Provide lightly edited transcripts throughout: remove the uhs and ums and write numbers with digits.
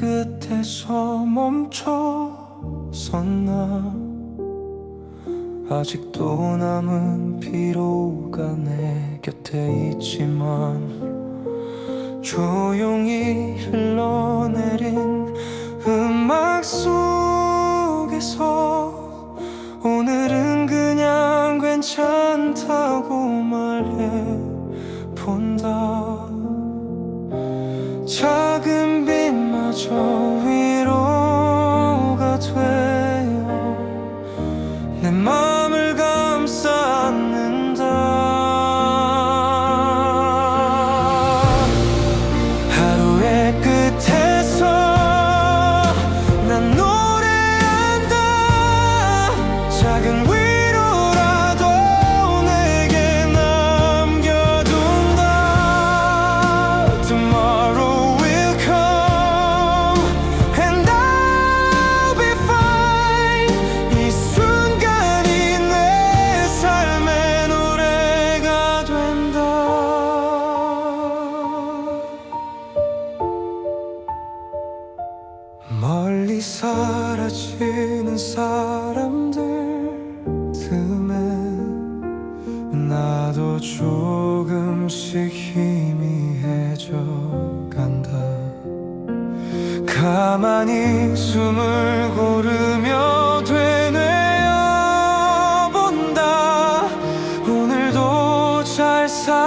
끝에서 멈춰섰나. 아직도 남은 피로가 내 곁에 있지만 조용히 흘러내린 음악 속에서 오늘은 그냥 괜찮다고 말해본다. 작은 빛마저 위로가 되어 내 맘을 감싸 안는다. 하루의 끝에서 난 노래한다. 작은 위로라도 내게 남겨둔다. Tomorrow will come and I'll be fine. 이 순간이 내 삶의 노래가 된다. 멀리 사라지는 사람들 틈에 나도 조금씩 희미해져 간다. 가만히 숨을 고르며 되뇌어본다. 오늘도 잘 살아왔다고.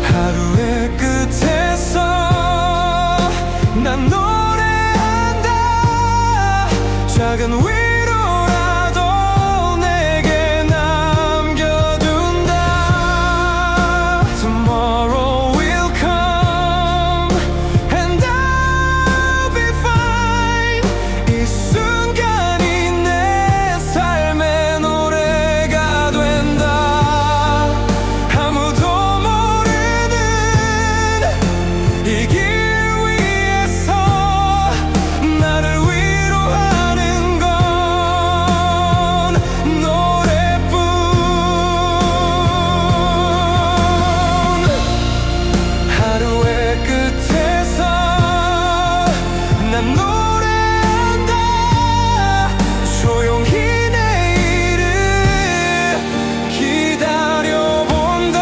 하루의 끝에서 난 노래한다. 작은 위로라도 내게 남겨둔다. Tomorrow will come and I'll be fine. 이 순간이 내 삶의 노래가 된다. 아무도 모르는 이 길 위에서 나를 위로하는 건 노래뿐. 하루의 끝에서 난 노래한다. 조용히 내일을 기다려본다.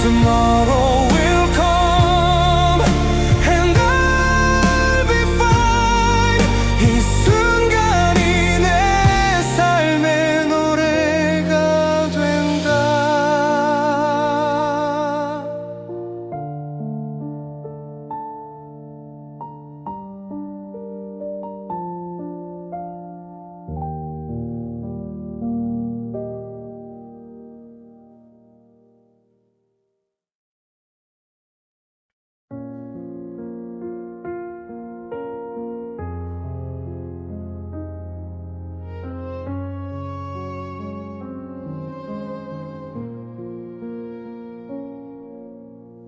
Tomorrow will come and I'll be fine. 이 순간이 내 삶의 노래가 된다.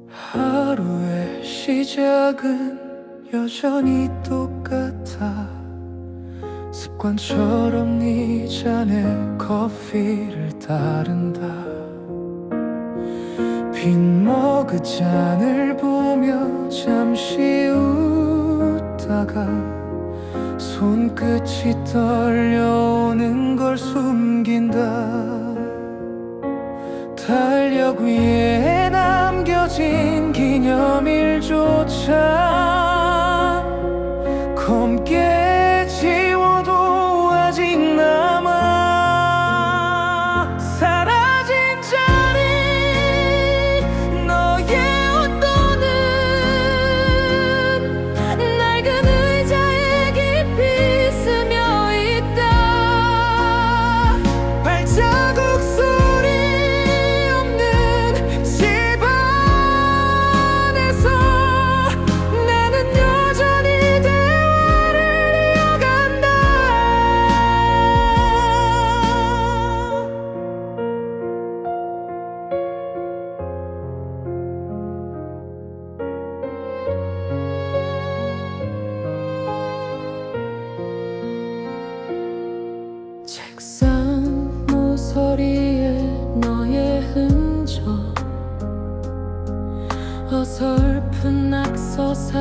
하루의 시작은 여전히 똑같아. 습관처럼 네 잔에 커피를 따른다. 빈 머그잔을 보며 잠시 웃다가 손끝이 떨려오는 걸 숨긴다. 달력 위에 남겨진 기념일조차 검게 지워도 아직 남아. 사라진 자리 너의 온도는 낡은 의자에 깊이 스며 있다. 발자국 소리 없는 집 안에서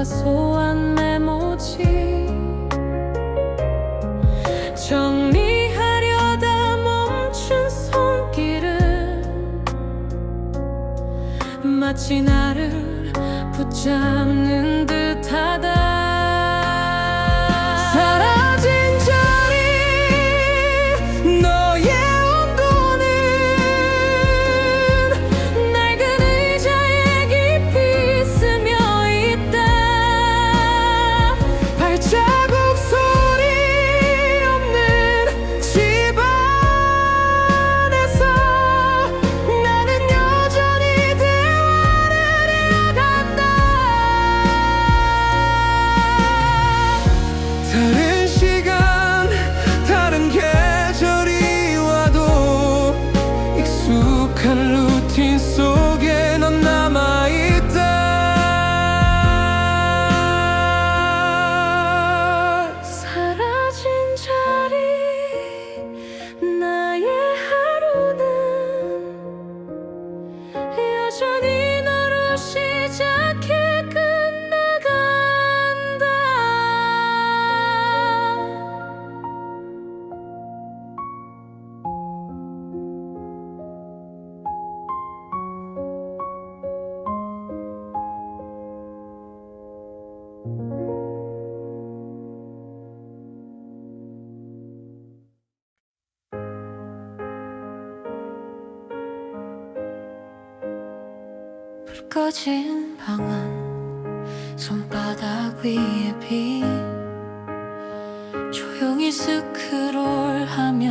사소한 메모지 정리하려다 멈춘 손길은 마치 나를 붙잡는 듯하다. 사라진 자리 너의 온도는 낡은 의자에 깊이 스며 있다. 발자국 소리 없는 집 안에서 나는 여전히 대화를 이어간다. 다른 시간 다른 계절이 와도 익숙한 루틴 속에 넌 남아있다. 사라진 자리 나의 하루는 여전히 너로 시작해 끝나간다. 불 꺼진 방안 손바닥 위에 비 조용히 스크롤하면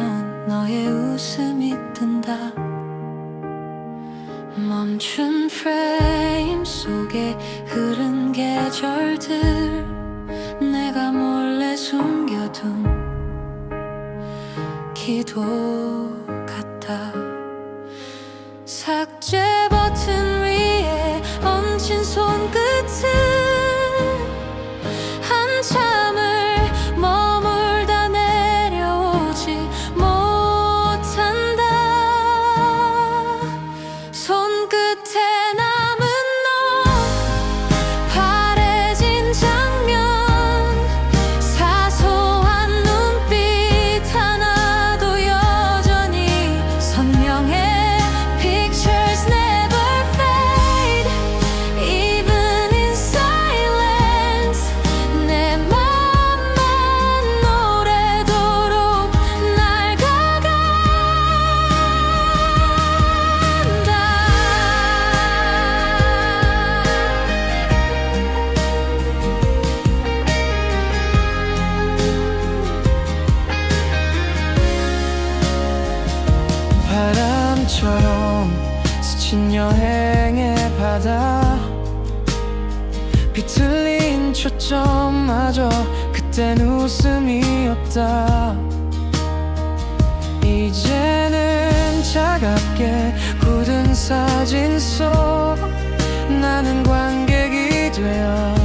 너의 웃음이 뜬다. 멈춘 프레임 속에 흐른 계절들 내가 몰래 숨겨둔 기도 같아. 삭제 버튼 위에 얹힌 손끝은 한참을 머물다 내려오지 못한다. 손끝에 남은 너 바래진 장면 사소한 눈빛 하나도 여전히 선명해. Pictures never fade even in silence. 내 맘만 오래도록 날 바람처럼 스친 여행의 바다 비틀린 초점마저 그땐 웃음이었다. 이제는 차갑게 굳은 사진 속 나는 관객이 되어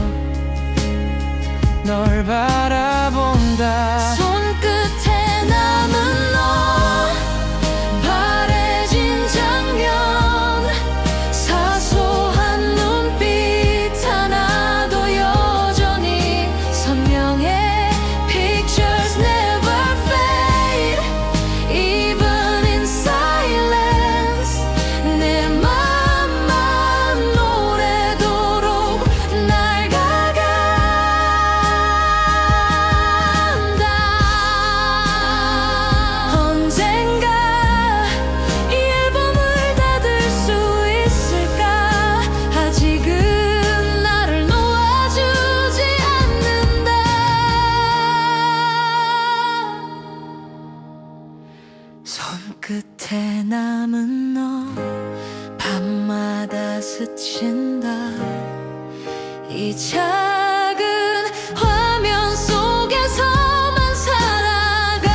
널 바라본다. 손끝에 남은 너 바래진 장면 사소한 눈빛 하나도 여전히 선명해. Pictures never fade even in silence. 내 맘만 오래도록 날 가간다. 언젠가 이 앨범을 닫을 수 있을까. 아직은 나를 놓아주지 않는다. 손끝에 남은 너 밤마다 스친다. 이 작은 화면 속에서만 살아간다.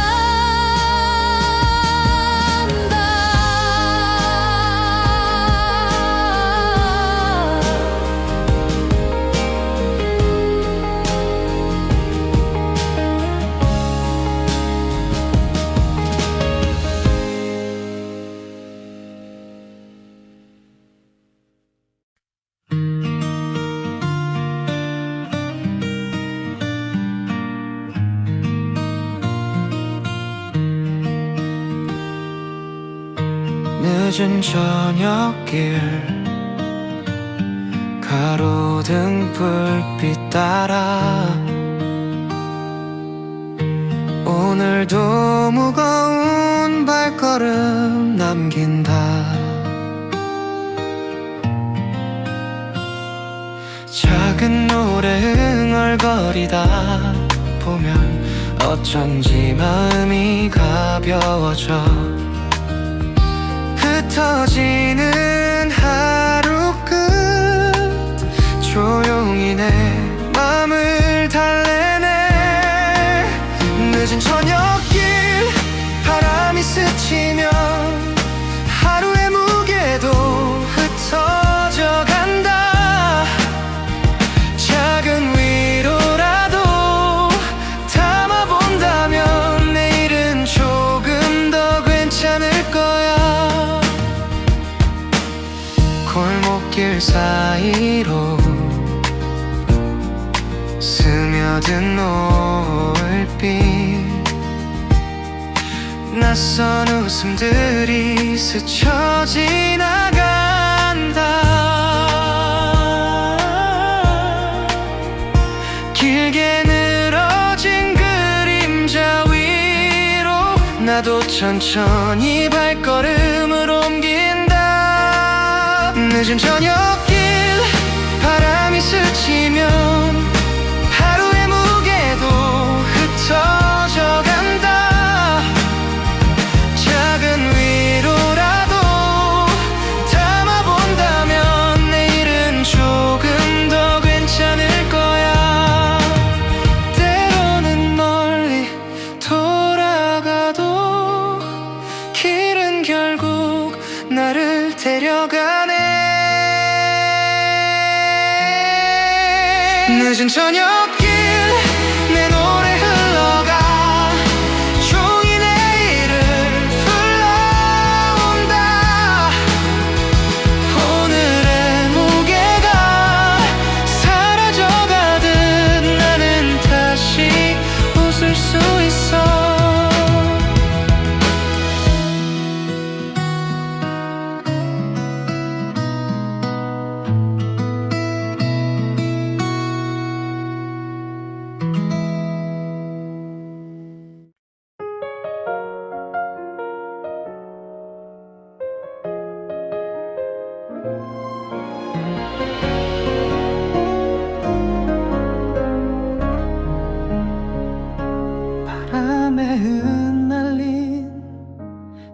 늦은 저녁길 가로등 불빛 따라 오늘도 무거운 발걸음 남긴다. 작은 노래 흥얼거리다 보면 어쩐지 마음이 가벼워져. 흩어지는 하루 끝 조용히 내 맘을 달래네. 늦은 저녁길 바람이 스치면 하루의 무게도 흩어져 간다. 작은 위로라도 담아본다면 내일은 조금 더 괜찮을 거야. 골목길 사이로 스며든 노을빛 낯선 웃음들이 스쳐 지나간다. 길게 늘어진 그림자 위로 나도 천천히 발걸음을 옮긴다. 늦은 저녁길 바람이 스치면 하루의 무게도 흩어져 간다. 작은 위로라도 담아본다면 내일은 조금 더 괜찮을 거야. 때로는 멀리 돌아가도 길은 결국 나를 데려가네. 늦은 저녁길 내 노래 흘러가 종이 내일을 불러온다. 오늘의 무게가 사라져가듯 나는 다시 웃을 수 있어. 바람에 흩날린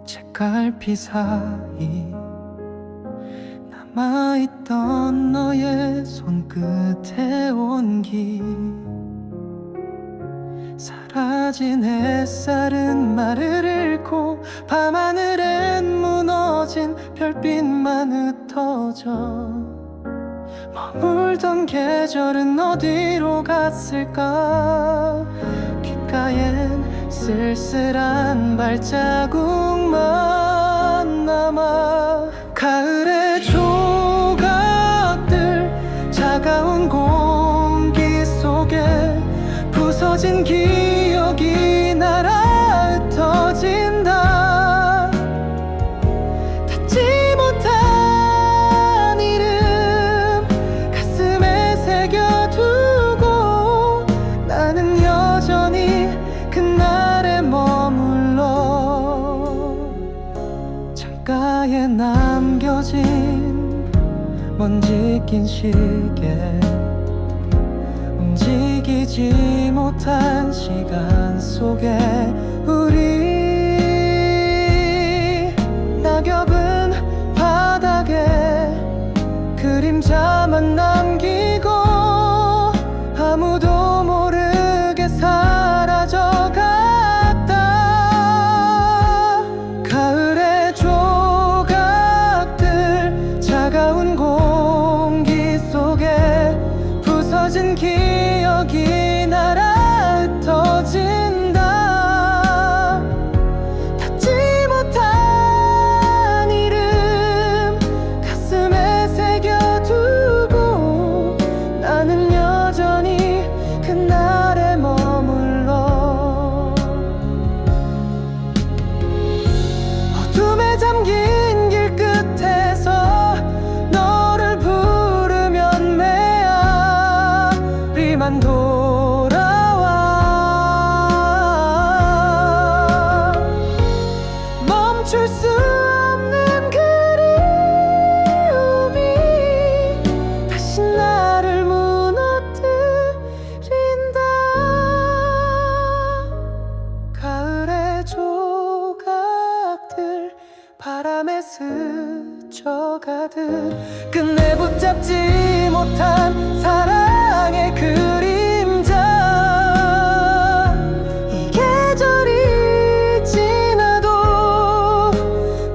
책갈피 사이 남아있던 너의 손끝의 온기. 사라진 햇살은 말을 잃고 밤하늘엔 무너진 별빛만 흩어져. 머물던 계절은 어디로 갔을까. 귓가엔 쓸쓸한 발자국만 남아. 가을의 조각들 차가운 공기 속에 부서진 기억이 날아 흩어진다. 닿지 못한 이름 가슴에 새겨두고 나는 여전히 그날에 머물러. 창가에 남겨진 먼지 낀 시계 움직이지 못한 시간 속에 우리 낙엽은 바닥에 그림자만 남기고 아무도 모르게 사라져갔다. 가을의 조각들 차가운 공기 속에 부서진 기억이 날아 흩어진다. 닿지 못한 이름 가슴에 새겨두고 나는 여전히 그날에 머물러. 어둠에 잠긴 길 스쳐가듯 끝내 붙잡지 못한 사랑의 그림자. 이 계절이 지나도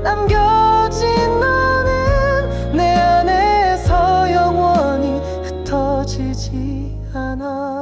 남겨진 너는 내 안에서 영원히 흩어지지 않아.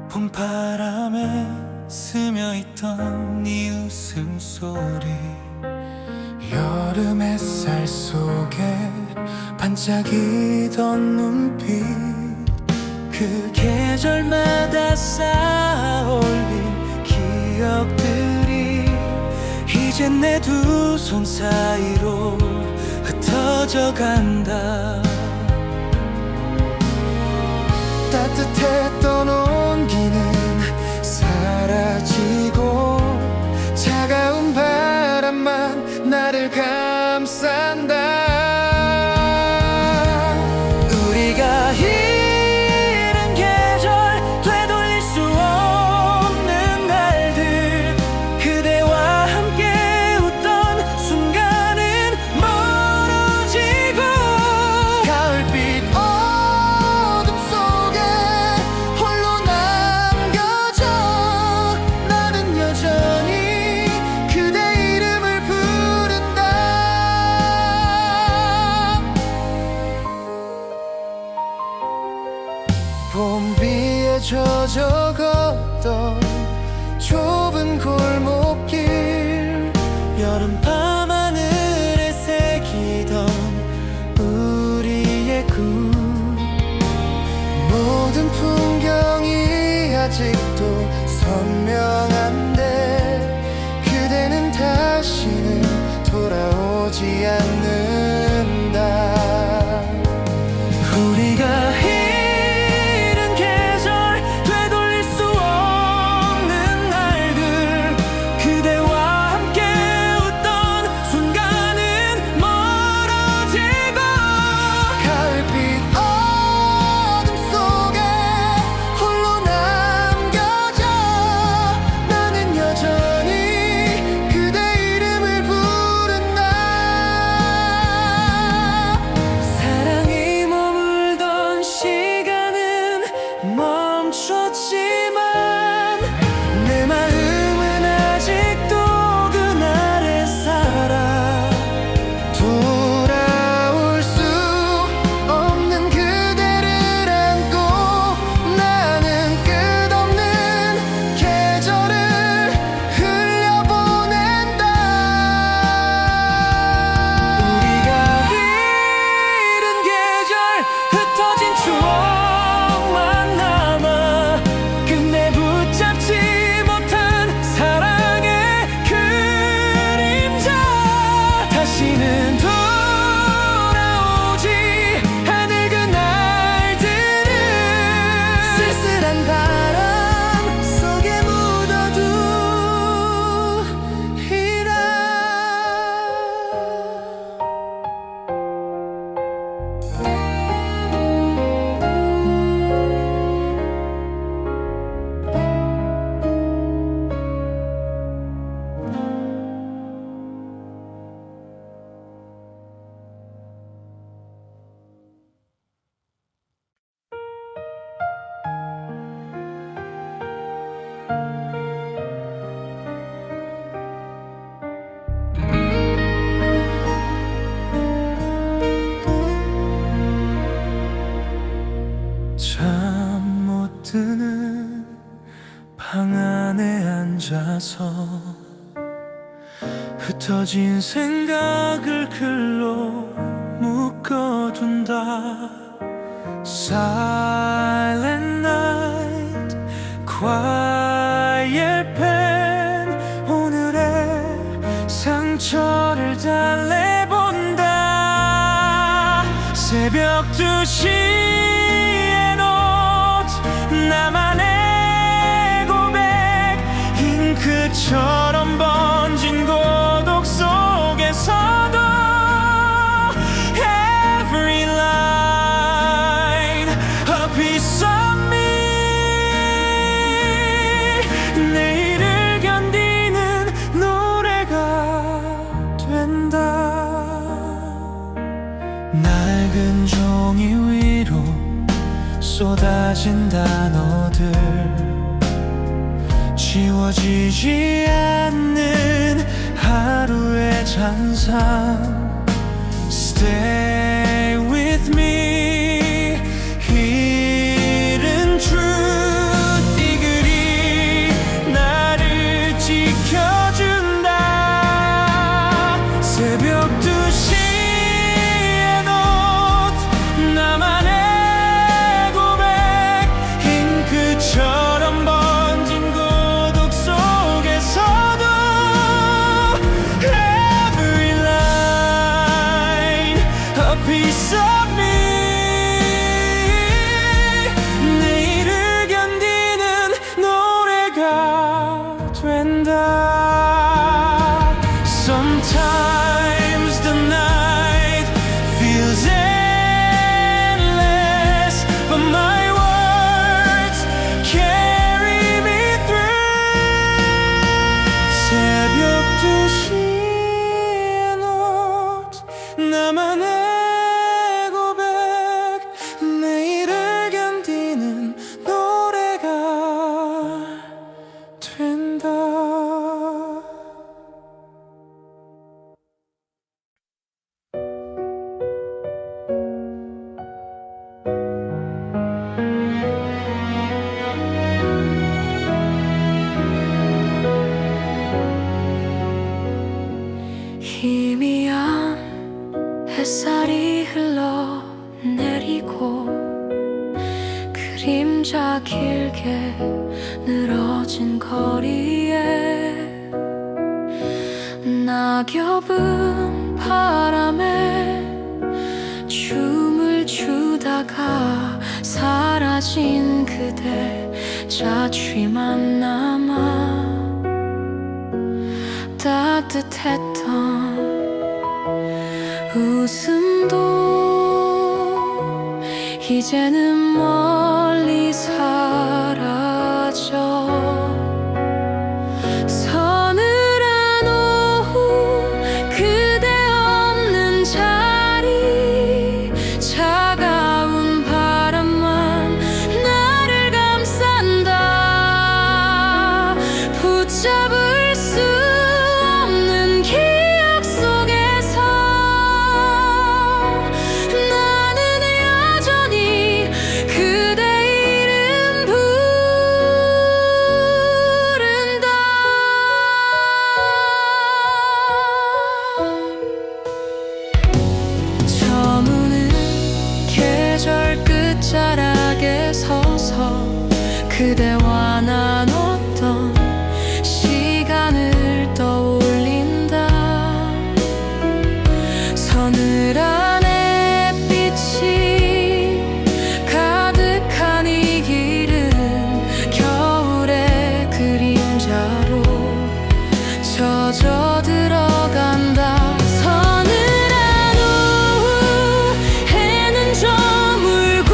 봄바람에 스며있던 네 웃음소리, 여름 햇살 속에 반짝이던 눈빛, 그 계절마다 쌓아올린 기억들이 이젠 내 두 손 사이로 흩어져 간다. 따뜻했던 온기는 사라지고 차가운 바람만 나를 감싼다. 우리가 잃은 계절, 되돌릴 수 없는 날들, 그대와 함께 웃던 순간은 멀어지고 가을빛 어둠 속에 홀로 남겨져. 나는 여전히 그대 이름을 부른다. 봄비에 젖어 걷던 좁은 골목길, 여름밤 하늘에 새기던 우리의 꿈, 모든 풍경이 아직도 선명한데 그대는 다시는 돌아오지 않는다. 우리가 잃은 계절, 되돌릴 수 없는 날들, 그대와 함께 웃던 순간은 멀어지고 가을빛 어둠 속에 홀로 남겨져. 나는 여전히 그대 이름을 부른다. 사랑이 머물던 시간은 멈췄지만 내 마음은 아직도 그날에 살아. 돌아올 수 없는 그대를 안고 나는 끝없는 계절을 흘려보낸다. 우리가 잃은 계절, 흩어진 추억만 남아 끝내 붙잡지 못한 사랑의 그림자. 다시는 돌아오지 않을 그날들은 쓸쓸한 바람 속에 묻어두리라. 잠 못 드는 방 안에 앉아서 흩어진 생각을 글로 묶어둔다. Silent night, quiet pen, 오늘의 상처를 달래본다. 새벽 2시에 놓친 나만의 고백 잉크처럼 번진 고독 속에서도 Every line a piece of me 내일을 견디는 노래가 된다. 낡은 종이 위로 쏟아진 단어들 지워지지 않는 하루의 잔상 Stay with me Hidden truth 이 글이 나를 지켜준다. 새벽 2시의 노트 나만의 고백 잉크처럼 번진 고독 속에서도 Every line a piece of me 내일을 견디는 노래가 된다. Sometimes the night feels endless but my words carry me through. 새벽 2시의 노트 나만의 고백 내일을 견디는 노래가 된다. 희미한 햇살이 흘러내리고 그림자 길게 늘어진 거리에 낙엽은 바람에 춤을 추다가 사라진 그대 자취만 남아 따뜻했던 웃음도 이제는 멀리 사라져. 서늘한 오후 그대 없는 자리 차가운 바람만 나를 감싼다. 붙잡을 수 없는 기억 속에서 나는 여전히 그대 이름 부른다. 저무는 계절 끝자락에 서서 그대와 나눴던 시간을 떠올린다. 서늘한 햇빛이 가득한 이 길은 겨울의 그림자로 젖어 들어간다. 서늘한 오후 해는 저물고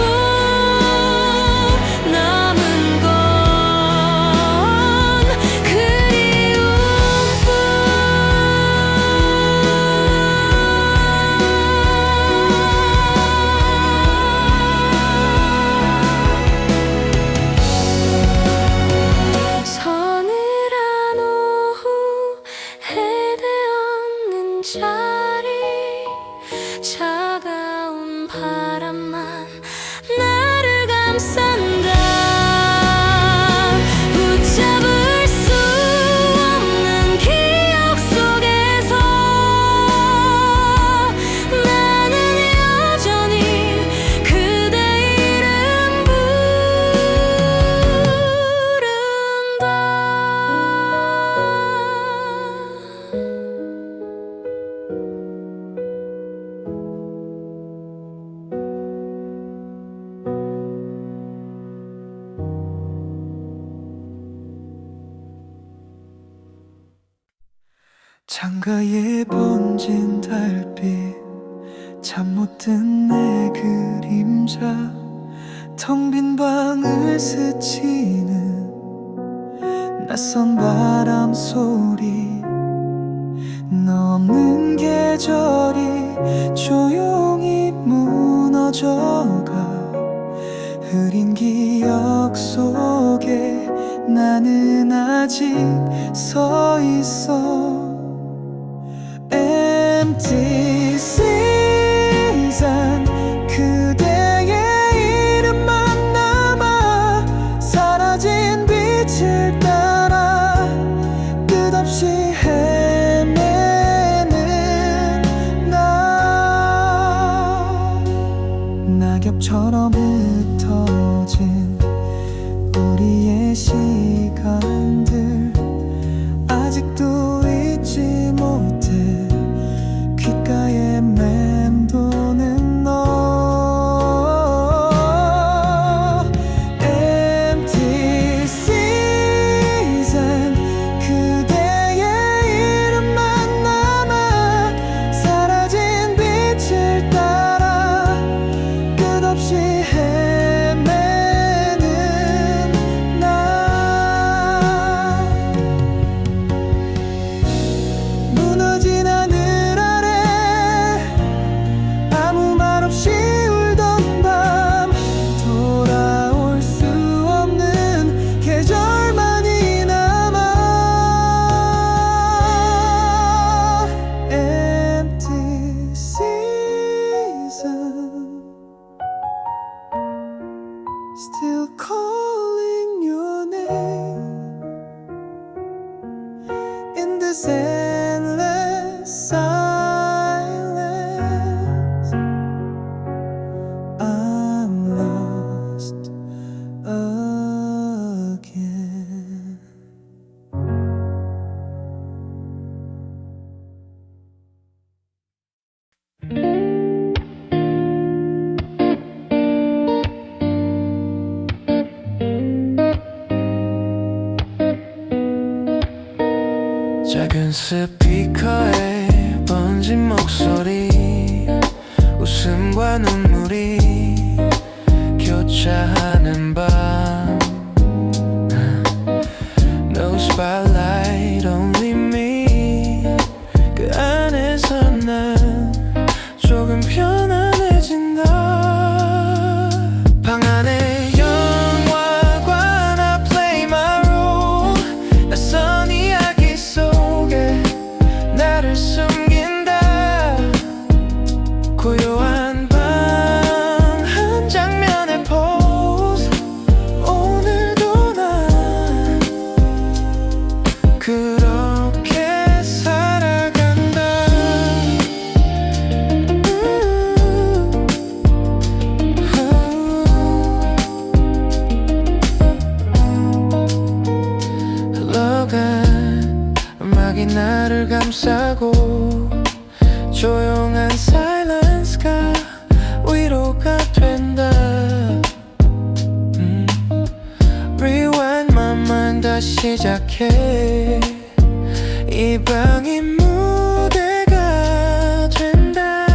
남은 건 창가에 번진 달빛 잠 못 든 내 그림자 텅 빈 방을 스치는 낯선 바람 소리 너 없는 계절이 조용히 무너져가 흐린 기억 속에 나는 아직 서 있어 Empty season 그대의 이름만 남아 사라진 빛을 따라 끝없이 헤매는 나 낙엽처럼 흩어진 우리의 시간들 아직도 잊지 못해 귓가에 맴도는 너 Empty season 그대의 이름만 남아 사라진 빛을 따라 끝없이 헤매는 나 무너진 하늘 아래 아무 말 없이 울던 밤 돌아올 수 없는 계절만이 남아 Empty season Still calling your name in this endless silence. I'm lost again. 작은 스피커에 번진 목소리 웃음과 눈물이 교차하는 밤 No spotlight only me 그 안에서 난 조금 편안해진다 방 안에 영화관 I play my role 낯선 이야기 속에 나를 숨긴다 고요한 방 한 장면의 포즈 오늘도 난 그렇게 살아간다 흘러간 음악이 나를 감싸고 조용한 silence가 위로가 된다 Rewind my mind 다시 시작해 이 방이 무대가 된다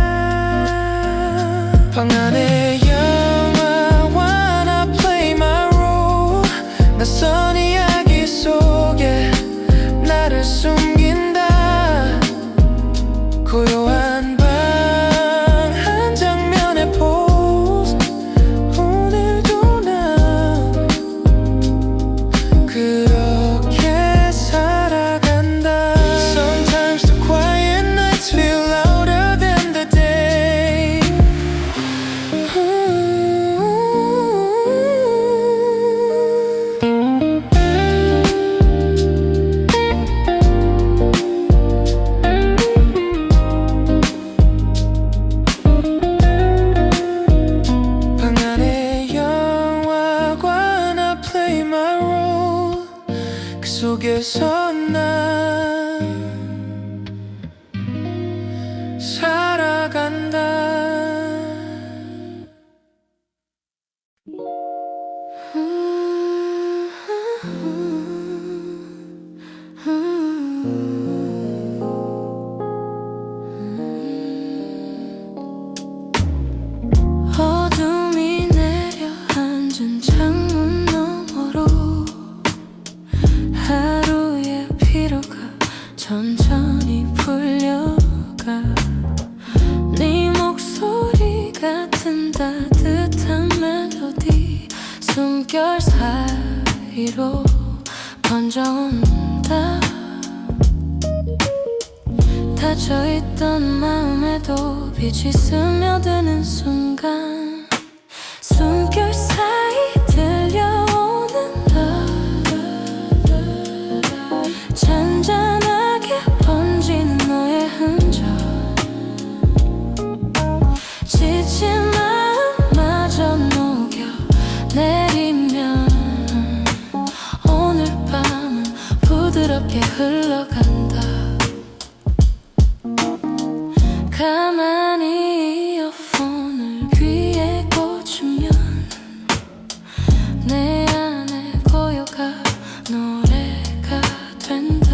방 안에 영화관 I play my role 낯선 이야기 속에 나를 숨긴다 고요한 방 한 장면의 포즈 오늘도 난 그렇게 살아간다 Sometimes the quiet nights feel louder than the day 방 안에 영화관 I play my role 그 속에서 난 살아간다 천천히 풀려가 네 목소리 같은 따뜻한 멜로디 숨결 사이로 번져온다. 닫혀있던 마음에도 빛이 스며드는 순간 숨결 사이 들려오는 love 잔잔하게 번지는 너의 흔적 지친 마음마저 녹여내리면 오늘 밤은 부드럽게 흘러간다. 가만히 이어폰을 귀에 꽂으면 내 안에 고요가 노래가 된다.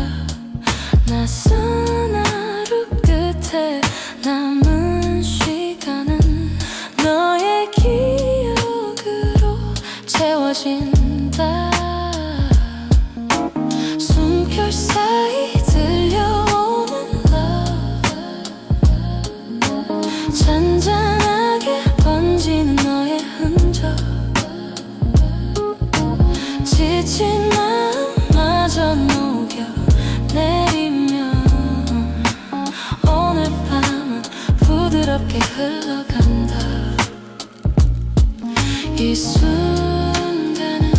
낯선 하루 끝에 남은 시간은 너의 기억으로 채워진다. 숨결 사이 들려오는 잔잔하게 번지는 너의 흔적 지친 마음마저 녹여내리면 오늘 밤은 부드럽게 흘러간다. 이 순간은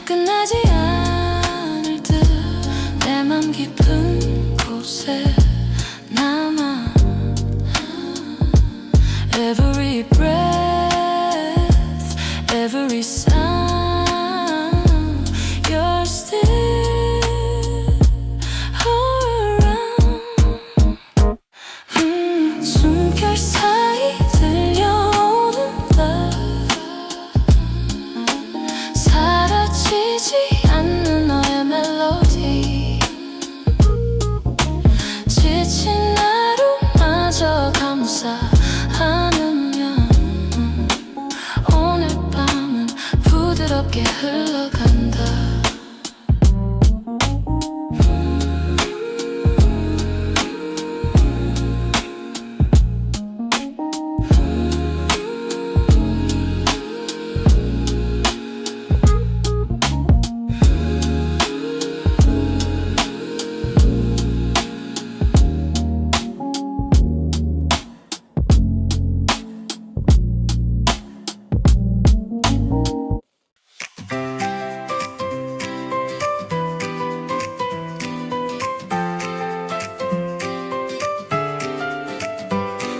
끝나지 않을 듯 내 맘 깊은 곳에 남아. Every breath, every sound, you're still around. 숨결 사이 들려오는 love 사라지지 않는 너의 멜로디 지친 하루마저 감사 않으면 오늘 밤은 부드럽게 흘러간다.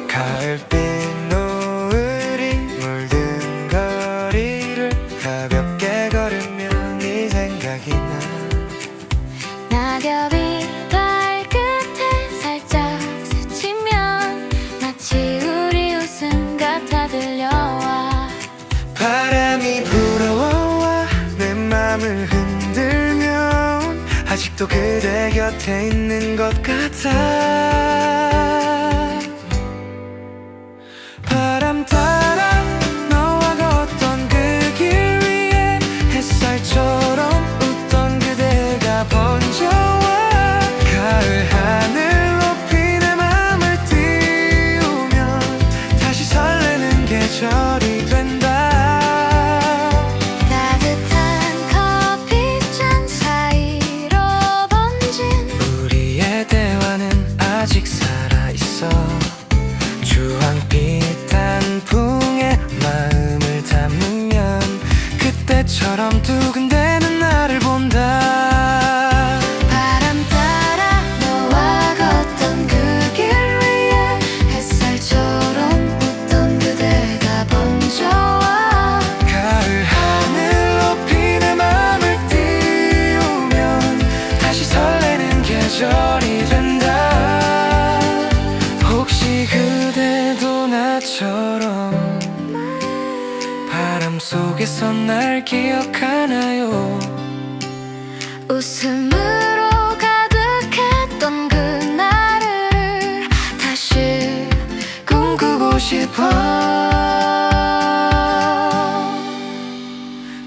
가을빛 노을이 물든 거리를 가볍게 걸으면 네 생각이 나. 낙엽이 발끝에 살짝 스치면 마치 우리 웃음 같아 들려와. 바람이 불어와 내 맘을 흔들면 아직도 그대 곁에 있는 것 같아. 바람 따라 너와 걷던 그 길 위에 햇살처럼 웃던 그대가 번져와. 가을 하늘 높이 내 맘을 띄우면 다시 설레는 계절이 된다. 따뜻한 커피잔 사이로 번진 우리의 대화는 아직 살아있어. 주황빛 단풍에 마음을 담으면 그때처럼 두근대는 나를 본다. 바람 따라 너와 걷던 그 길 위에 햇살처럼 웃던 그대가 번져와. 가을 하늘 높이 내 맘을 띄우면 다시 설레는 계절이 된다. 혹시 그대도 나처럼 바람 속에서 날 기억하나요? 웃음으로 가득했던 그날을 다시 꿈꾸고 싶어.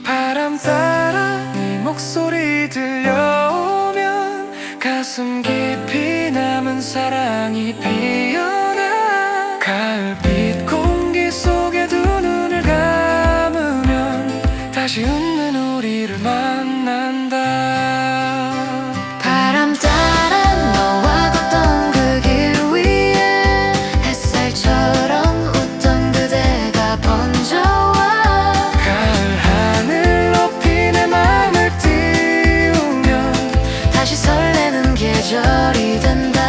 바람 따라 네 목소리 들려오면 가슴 깊이 사랑이 피어나 가을빛 공기 속에 두 눈을 감으면 다시 웃는 우리를 만난다. 바람 따라 너와 걷던 그 길 위에 햇살처럼 웃던 그대가 번져와 가을 하늘 높이 내 맘을 띄우면 다시 설레는 계절이 된다.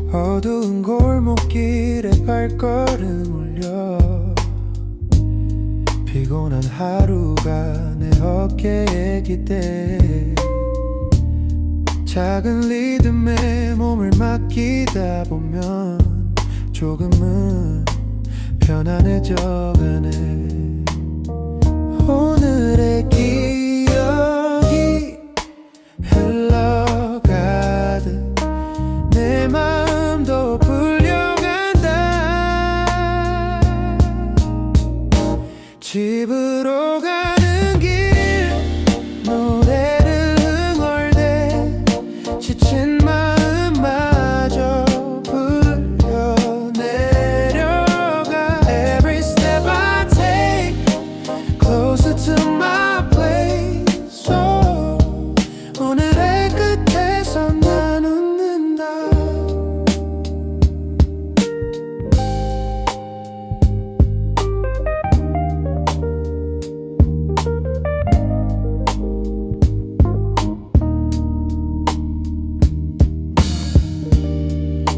어두운 골목길에 발걸음 올려 피곤한 하루가 내 어깨에 기대 작은 리듬에 몸을 맡기다 보면 조금은 편안해져가네. 오늘의 기억이 흘러가듯 내 마음도 풀려간다. 집으로 가는 길 노래를 흥얼대 지친 마음마저 풀려내려가. Every step I take closer to my place. Oh, 오늘의 끝에서 난 웃는다.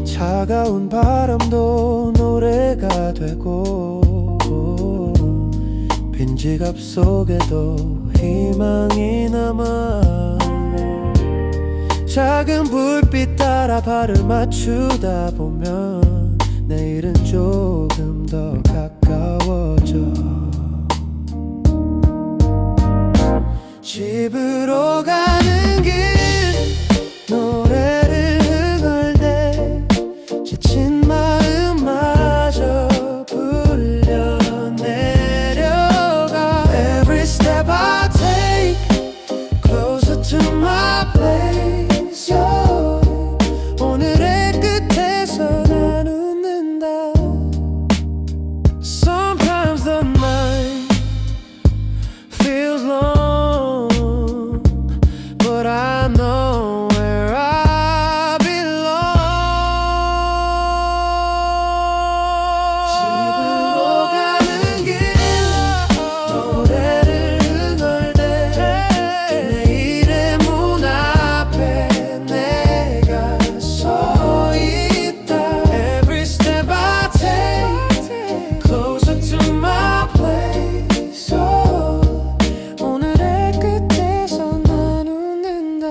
차가운 바람도 노래가 되고 빈 지갑 속에도 희망이 남아. 작은 불빛 따라 발을 맞추다 보면 내일은 조금 더 가까워져. 집으로 가는 길 노래를 흥얼대 지친 마음마저 풀려내려가. Every step I take closer to my place. Yeah. 오늘의 끝에서 난 웃는다. Sometimes the night feels long, but I know where I belong. 집으로 가는 길 노래를 흥얼대 내일의 문 앞에 내가 서 있다. Every step I take closer to my place. Oh, 오늘의 끝에서 난 웃는다.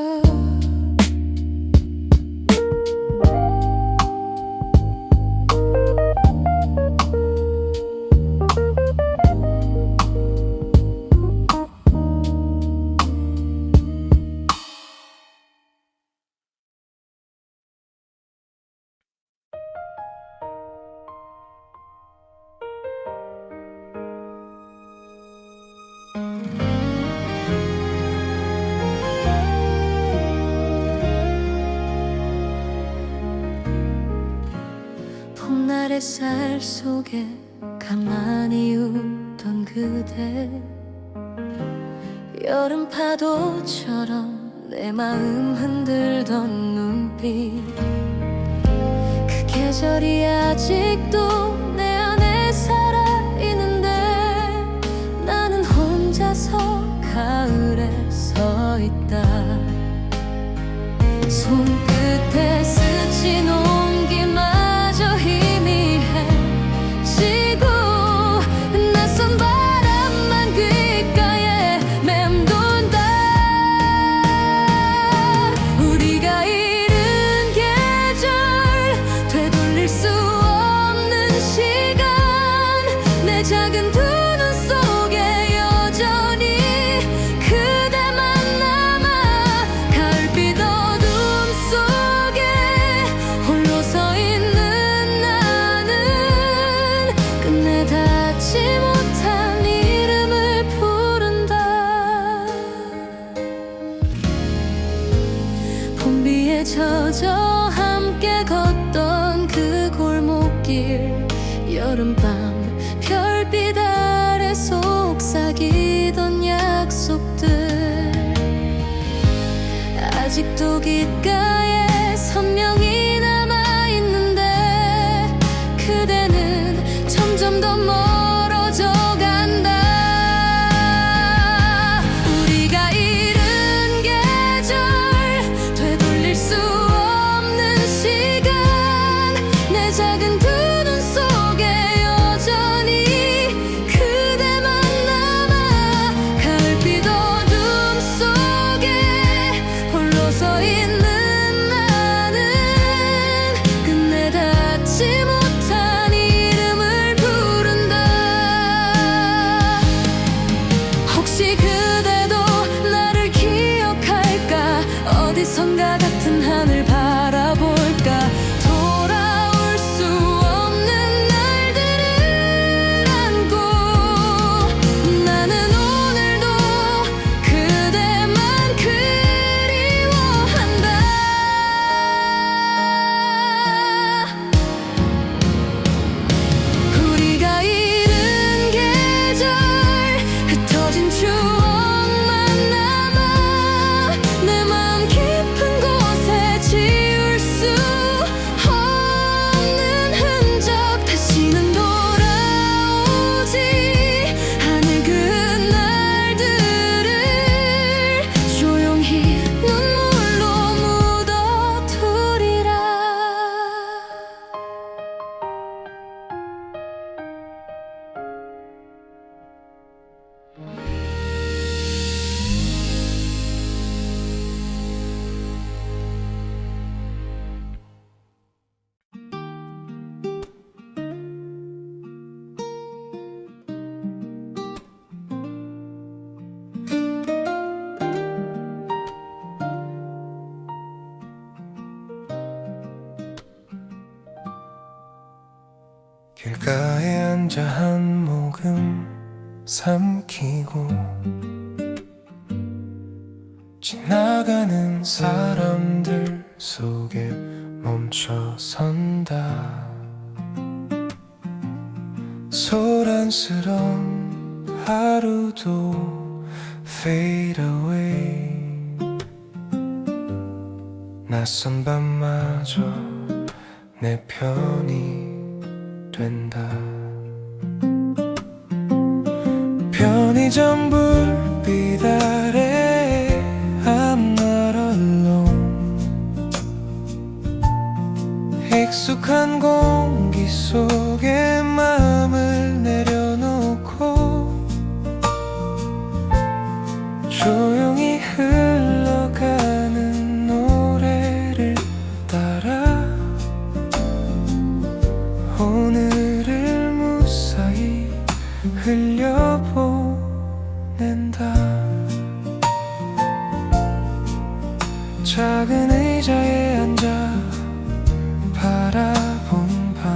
봄날 햇살 속에 가만히 웃던 그대 여름 파도처럼 내 마음 흔들던 눈빛 그 계절이 아직도 내 안에 살아있는데 나는 혼자서 가을에 서 있다. 손끝에 스친 온기마저 희미해지고 여름밤 별빛 아래 속삭이던 약속들 아직도 귓가에 선명히 남아있는데 그대는 점점 더 멀어져 간다. 우리가 잃은 계절 되돌릴 수 없는 시간 내 작은 두 눈 속에 여전히 그대만 남아 가을빛 어둠 속에 홀로 서 있는 나는 끝내 닿지 못한 이름을 부른다. 혹시 그대도 나를 기억할까 어디선가 같은 하늘 바라볼까 돌아올 수 없는 날들을 안고 나는 오늘도 그대만 그리워한다. 우리가 잃은 계절 흩어진 추억만 남아 내 마음 깊은 곳에 지울 수 없는 흔적 다시는 돌아오지 않을 그 날들을 조용히 눈물로 묻어두리라. 길가에 앉아 한 모금 삼키고 지나가는 사람들 속에 멈춰 선다. 소란스런 하루도 fade away 낯선 밤마저 내 편이 된다. 편의점 불빛 아래 I'm not alone 익숙한 공기 속에 마음을 내려놓고 조용히 흘러가는 노래를 따라 오늘을 무사히 흘려보낸다. 작은 의자에 앉아 바라본 밤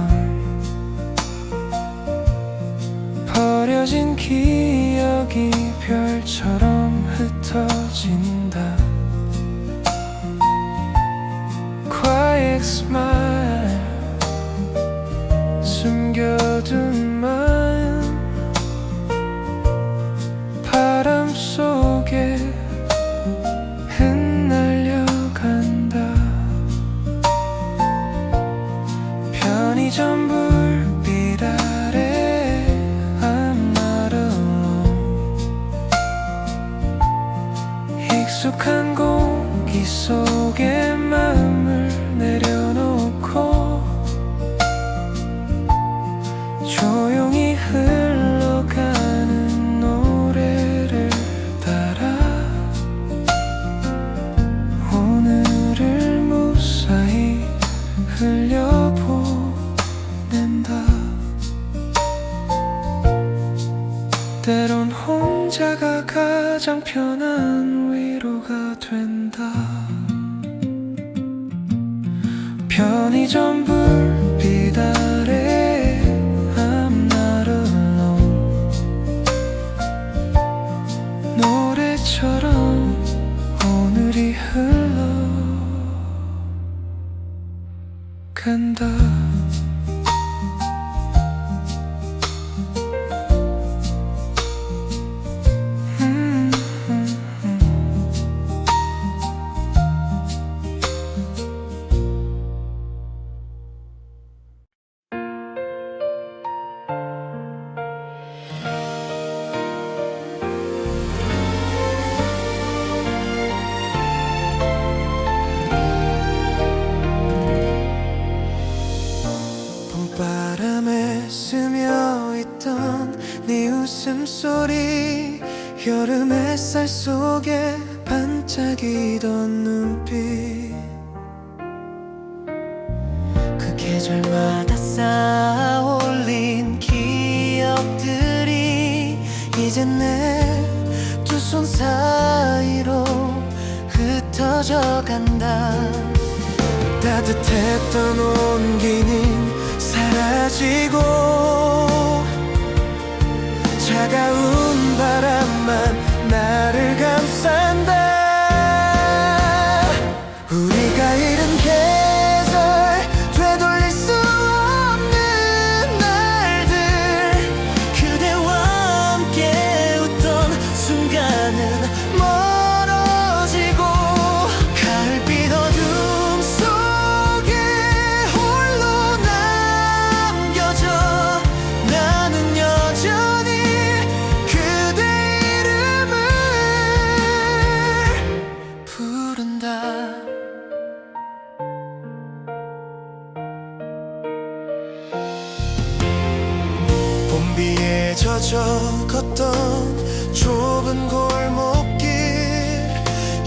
버려진 기억이 별처럼 흩어진다. Quiet smile 숨겨둔 마음 바람 속에 흩날려간다. 편의점 불빛 아래 I'm not alone 익숙한 공기 속에 마음을 내려놓고 조용히 흘러가는 노래를 따라 오늘을 무사히 흘려보낸다. 때론 혼자가 가장 편한 위로가 된다. 편의점 불빛 아래 I'm not alone 노래처럼 오늘이 흘러간다. 웃음소리 여름 햇살 속에 반짝이던 눈빛 그 계절마다 쌓아올린 기억들이 이젠 내 두 손 사이로 흩어져 간다 따뜻했던 온기는 사라지고 차가운 바람만 나를 감싼다 우리가 잃은 계절 되돌릴 수 없는 날들 그대와 함께 웃던 순간은 멀어지고 가을빛 어둠 속에 홀로 남겨져 나는 여전히 그대 이름을 부른다 봄비에 젖어 걷던 좁은 골목길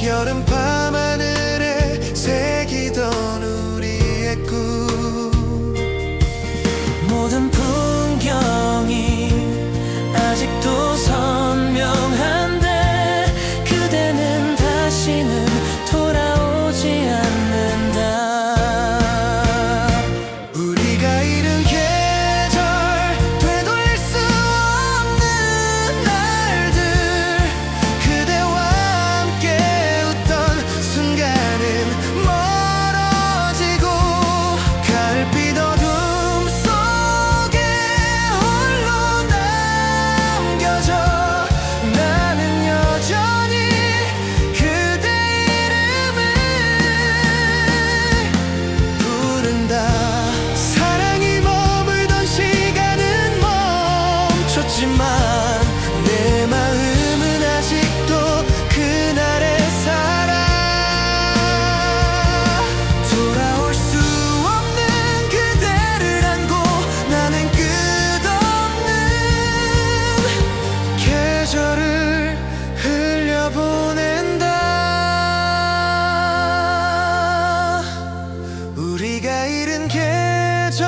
여름밤 하늘에 새기던 우리의 꿈 모든 풍경이 아직도 선명한데 그대는 다시는 돌아오지 않는다 우리가 잃은 계절 되돌릴 수 없는 날들 그대와 함께 웃던 순간은 멀어지고 가을빛 어둠 속에 홀로 남겨져 나는 여전히 그대 이름을 부른다 사랑이 머물던 시간은 멈췄지만 내 마음은 아직도 그날에 살아 돌아올 수 없는 그대를 안고 나는 끝없는 계절을 흘려보낸다 우리가 잃은 계절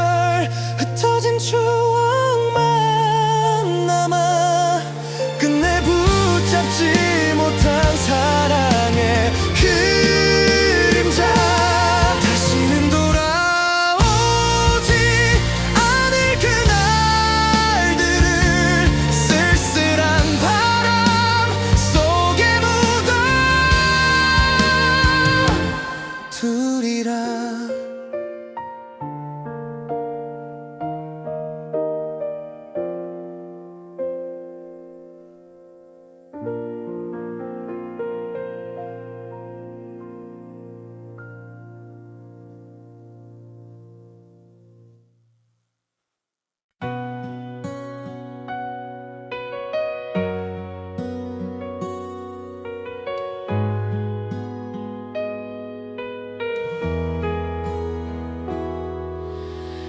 흩어진 추억만 남아 끝내 붙잡지 못한 사랑의 그림자 다시는 돌아오지 않을 그날들을 쓸쓸한 바람 속에 묻어 두리라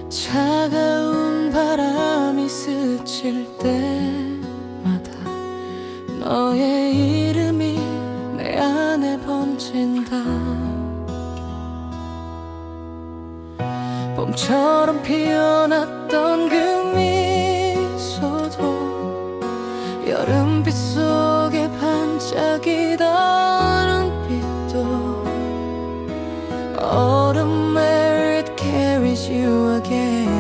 차가운 바람이 스칠 때마다 너의 이름이 내 안에 번진다 봄처럼 피어났던 그 미소도 여름빛 속에 반짝이던 빛도 autumn where it carries you again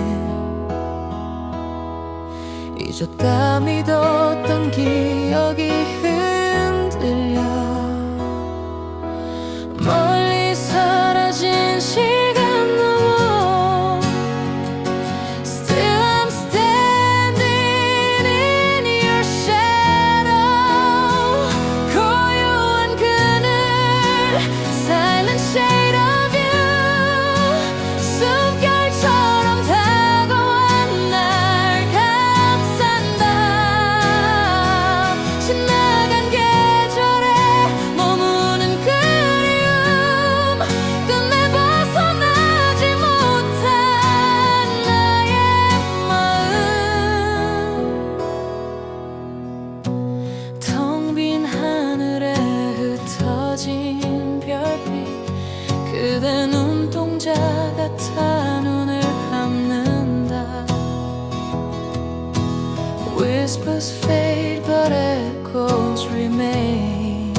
잊었다 믿었던 기억이 흔들려 멀리 사라진 시간 넘어 Still I'm standing in your shadow 고요한 그늘 Silent shade of you 숨결처럼 다가와 날 감싼다 지난 같아 눈을 감는다. Whispers fade but echoes remain.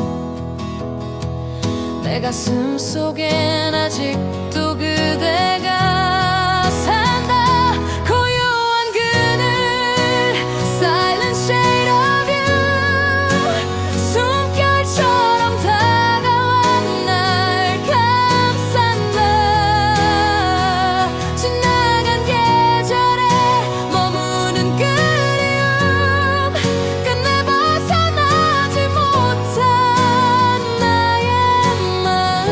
내 가슴 속엔 아직도 그대가 산다. 고요한 그늘 Silent shade of you. 숨결처럼 다가와 날 감싼다. 지나간 계절에 머무는 그리움 끝내 벗어나지 못한 나의 마음.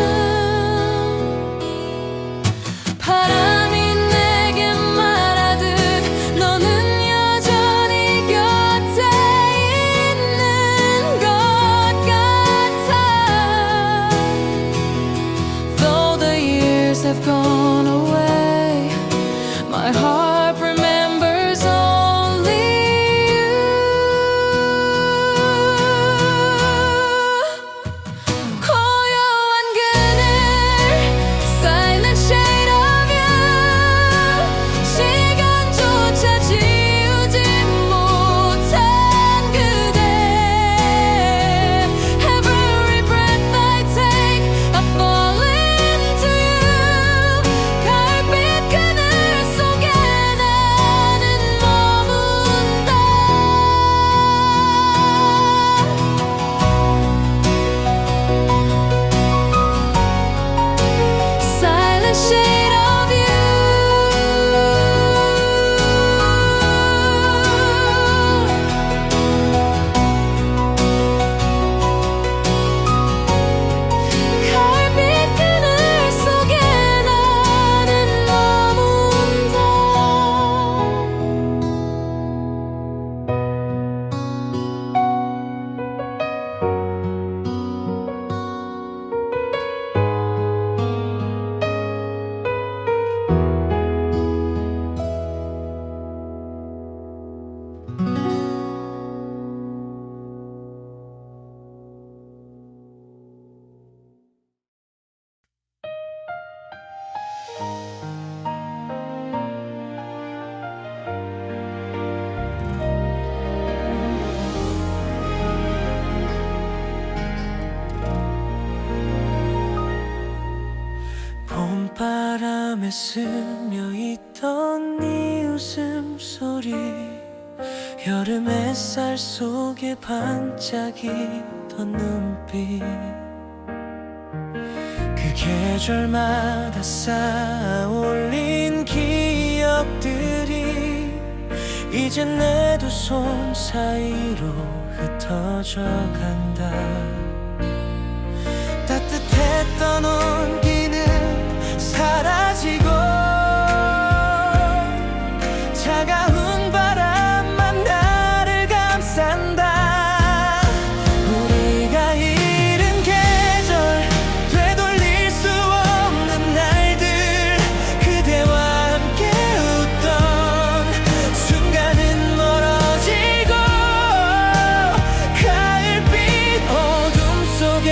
바람이 내게 말하듯 너는 여전히 곁에 있는 것 같아. Though the years have gone away, my heart remembers only you. 고요한 그늘 Silent shade of you. 시간조차 지우지 못한 그대. Every breath I take I fall into you. 가을빛 그늘 속에 나는 머문다. Silent shade of you. 가을빛 그늘 속에 나는 머문다. 봄바람에 스며있던 네 웃음소리 여름 햇살 속에 반짝이던 눈빛 그 계절마다 쌓아올린 기억들이 이젠 내 두 손 사이로 흩어져 간다. 따뜻했던 온기는 사라지고 차가운 바람만 나를 감싼다. 우리가 잃은 계절 되돌릴 수 없는 날들 그대와 함께 웃던 순간은 멀어지고 가을빛 어둠 속에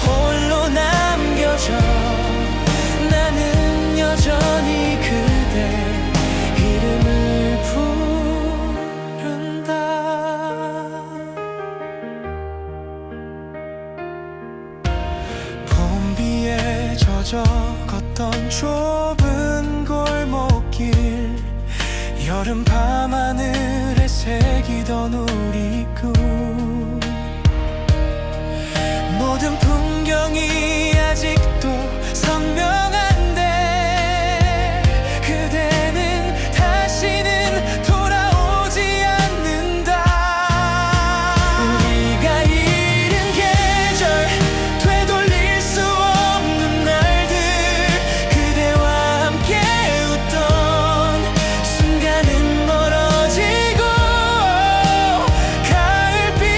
홀로 남겨져 나는 여전히 그대 이름을 부른다. 봄비에 젖어 걷던 좁은 골목길 여름 밤하늘에 새기던 우리 꿈 모든 풍경이 아직도 선명한데 그대는 다시는 돌아오지 않는다. 우리가 잃은 계절 되돌릴 수 없는 날들 그대와 함께 웃던 순간은 멀어지고 가을빛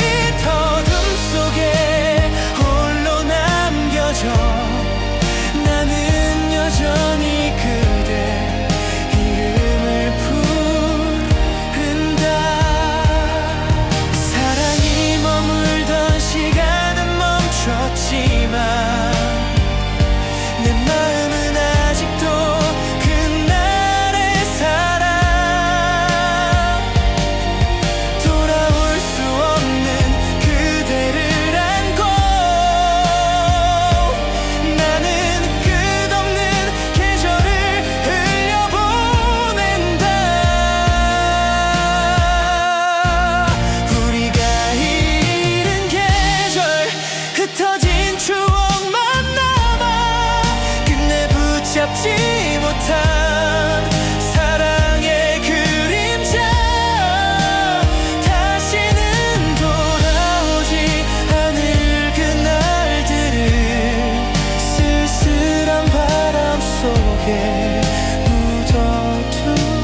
잡지 못한 사랑의 그림자 다시는 돌아오지 않을 그날들을 쓸쓸한 바람 속에 묻어두리라.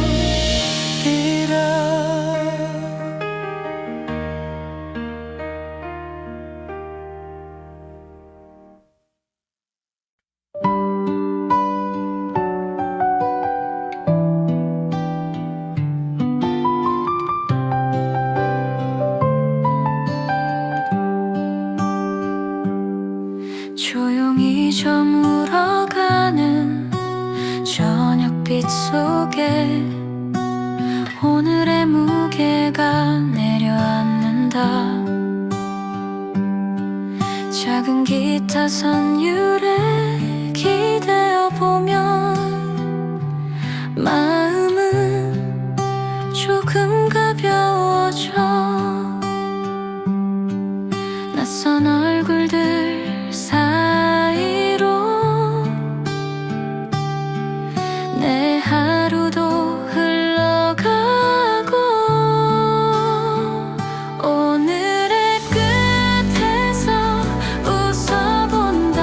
조용히 저물어가는 저녁빛 속에 오늘의 무게가 내려앉는다. 작은 기타 선율에 기대어 보면 마음은 조금 가벼워져. 낯선 얼굴들 사이로 내 하루도 흘러가고 오늘의 끝에서 웃어본다.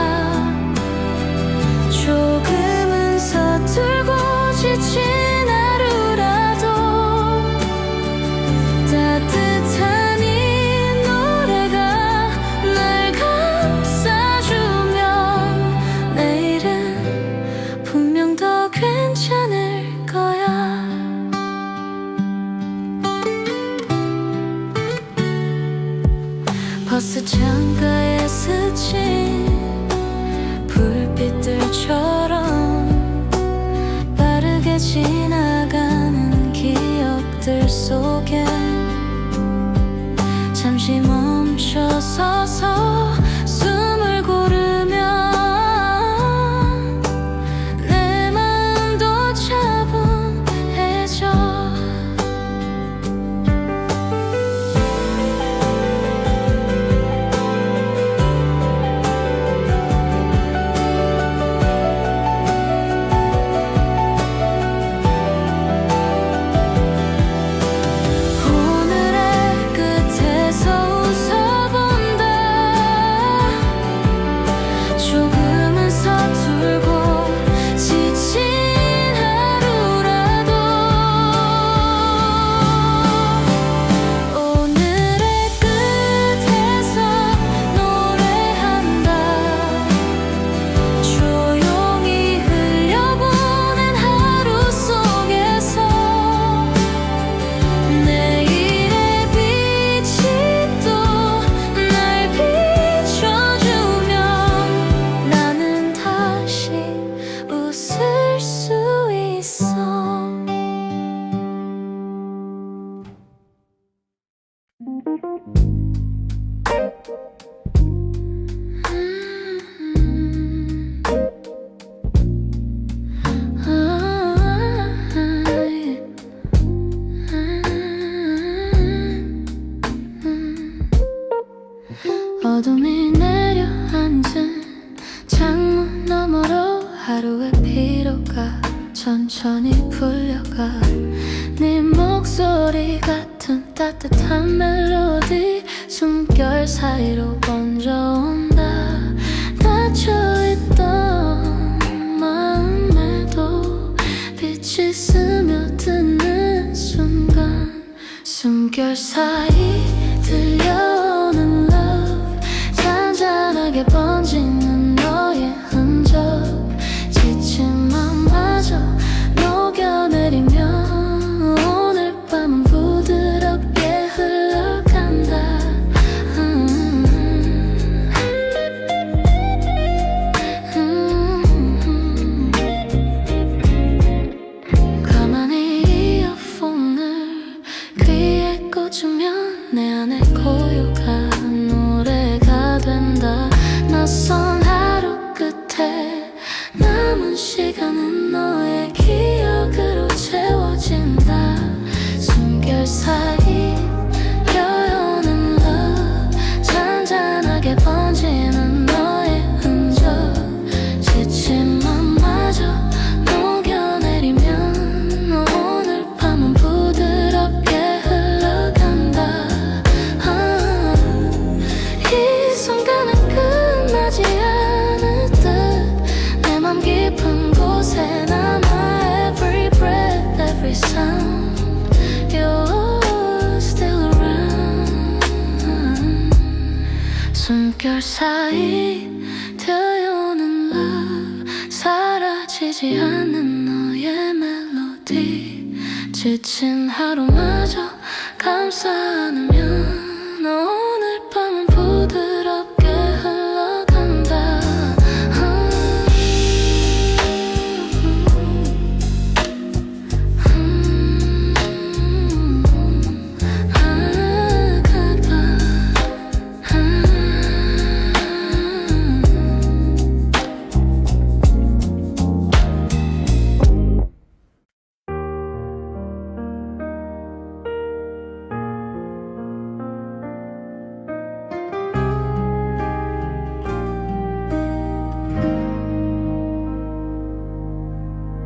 조금은 서툴고 지친 하루라도 따뜻한 이 노래가 날 감싸주면 내일은 분명 더 괜찮을 거야. 버스 창가에 스친 불빛들처럼 빠르게 지나가는 기억들 속에 잠시 멈춰서서 숨을 고르면 내 마음도 차분해져. 오늘의 끝에서 웃어본다. 조금은 서툴고 지친 하루라도 오늘의 끝에서 노래한다. 조용히 흘려보낸 하루 속에서 내일의 빛이 또 날 비춰주면 나는 다시 웃을 수 있어. 어둠이 내려앉은 창문 너머로 하루의 피로가 천천히 풀려가. 네 목소리 같은 따뜻한 멜로디 숨결 사이로 번져온다. 닫혀있던 마음에도 빛이 스며드는 순간 숨결 사이 들려오는 love 잔잔하게 번지는 너의 흔적 지친 맘마저 녹여내리며 오늘 밤은 부드럽게 흘러간다. 가만히 이어폰을 귀에 꽂으면 내 계절 사이 들려오는 love 사라지지 않는 너의 멜로디 지친 하루마저 감싸 안으면 오늘 밤은 부드럽게 흘러간다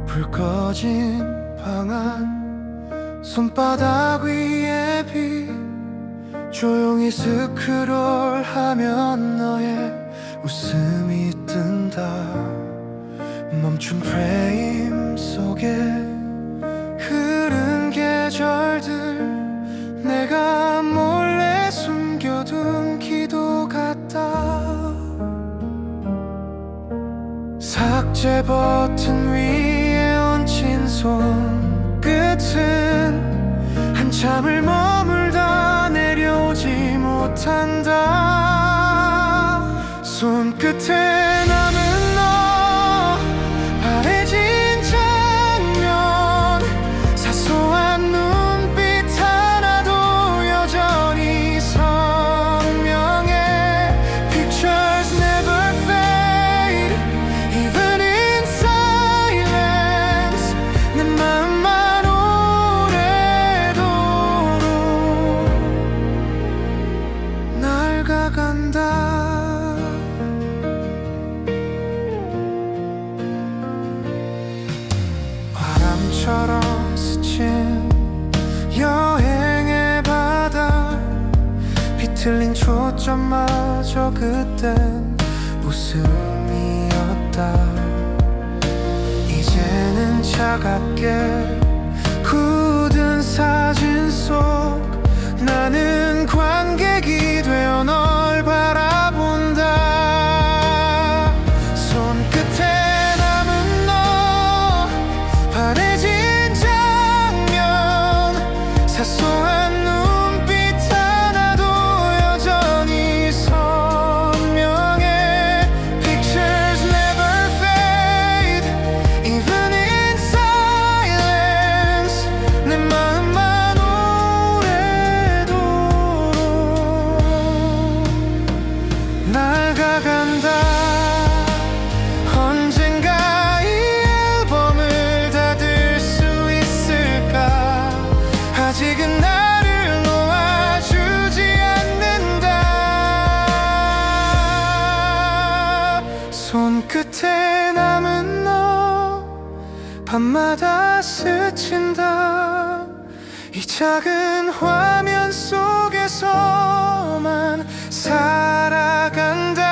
불 꺼진 방 안 손바닥 위에 비 조용히 스크롤하면 너의 웃음이 뜬다 멈춘 프레임 속에 흐른 계절들 내가 몰래 숨겨둔 기도 같다 삭제 버튼 위에 얹힌 손끝은 한참을 머물다 내려오지 못한다 손끝에 남은 너 바래진 장면 사소한 눈빛 하나도 여전히 선명해 Pictures never fade Even in silence 내 마음만 오래도록 낡아간다 바람처럼 스친 여행의 바다 비틀린 초점마저 그땐 웃음이었다 이제는 차갑게 굳은 사진 속 나는 관객이 되어 널 바라본다 손끝에 남은 너 바래진 장면 사소한 눈빛 하나도 여전히 선명해 Pictures never fade Even in silence 내 마음만 오래도록 낡아간다 언젠가 이 앨범을 닫을 수 있을까 아직은 나를 놓아주지 않는다 손끝에 남은 너 밤마다 스친다 이 작은 화면 속에서만 살아간다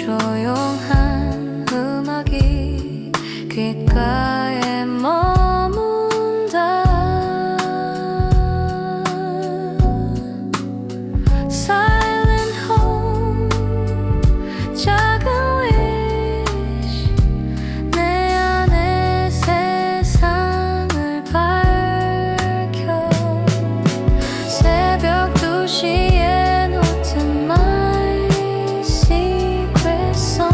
조용한 음악이 귓가에 머문다. Silent home, 작은 wish, 내 안에 세상을 밝혀. 새벽 2시에 노튼 my secret song.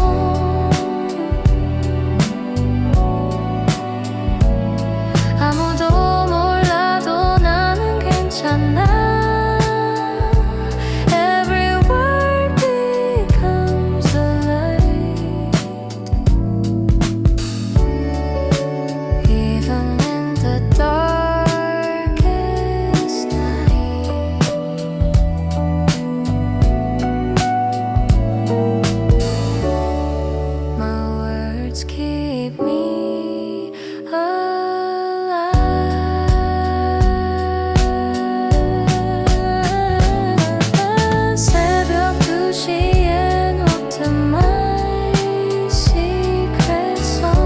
아무도 몰라도 나는 괜찮아. Every word becomes a light. Even in the darkest night. My words keep me alive. 새벽 2시에 노트 my secret song.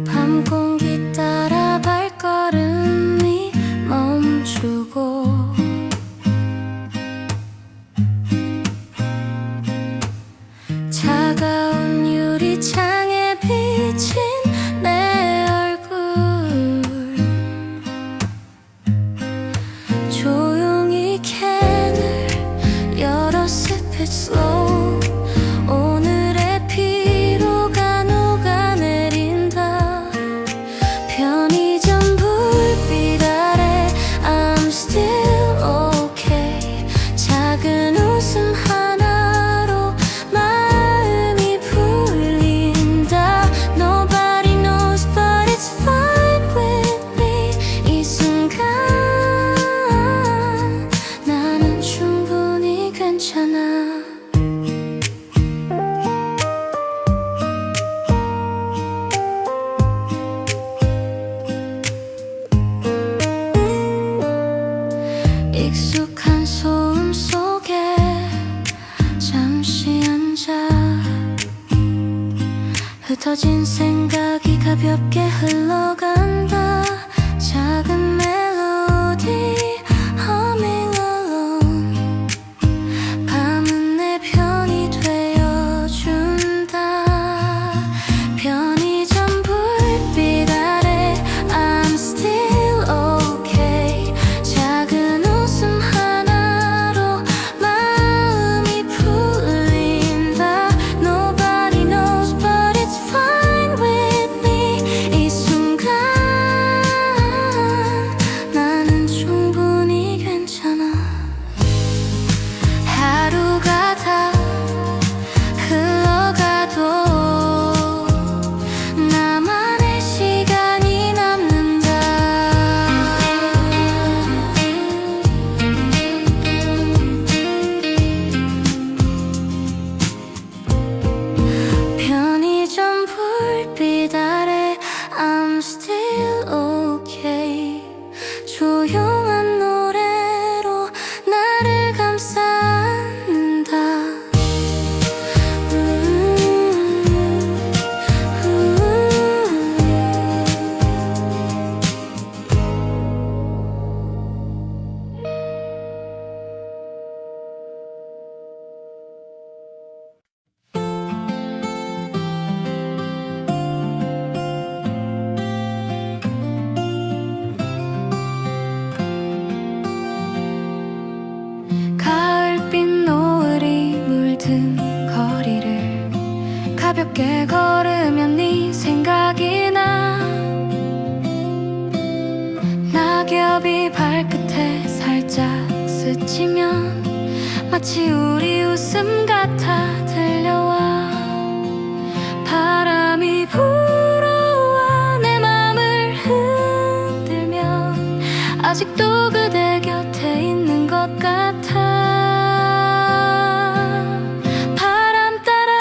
밤 공기 따라 발걸음이 멈추고. 차가운 유리창에 비친 내 얼굴. 조용히 캔을 열어 sip it slow. 오늘의 피로가 녹아내린다. 편의점 불빛 아래 I'm still okay. 작은 웃음 하나로 마음이 풀린다. Nobody knows but it's fine with me. 이 순간 나는 충분히 괜찮아. 익숙한 소음 속에 잠시 앉아. 흩어진 생각이 가볍게 흘러간다. 작은 멜로디 humming alone. 밤은 내 편이 되어준다. 편의점 불빛 아래 I'm still okay. 작은 웃음 하나로 마음이 풀린다. Nobody knows but it's fine with me. 이 순간 무렵이 발끝에 살짝 스치면 마치 우리 웃음 같아 들려와. 바람이 불어와 내 맘을 흔들면 아직도 그대 곁에 있는 것 같아. 바람 따라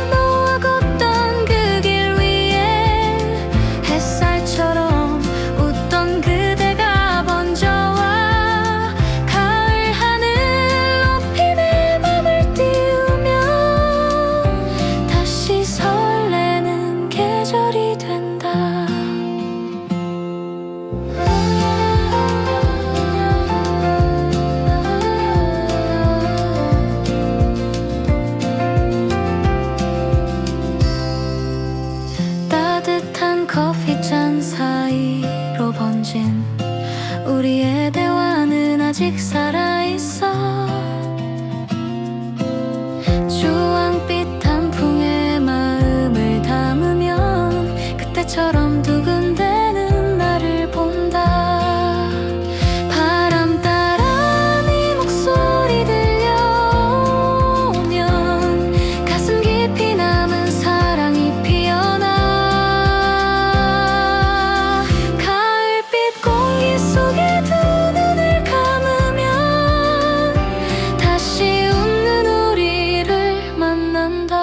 너와 걷던 그 길 위에 햇살처럼 웃던 그대가 번져와 가을 하늘 높이 내 맘을 띄우면 다시 설레는 계절이 된다. 따뜻한 커피잔 사이로 번진 우리의 대화는 아직 살아있어. 주황빛 단풍에 마음을 담으면 그때처럼 두근대는 나를 본다. 바람 따라 네 목소리 들려오면 가슴 깊이 남은 사랑이 피어나. 가을빛 공기 속에 두 눈을 감으면 다시 웃는 우리를 만난다.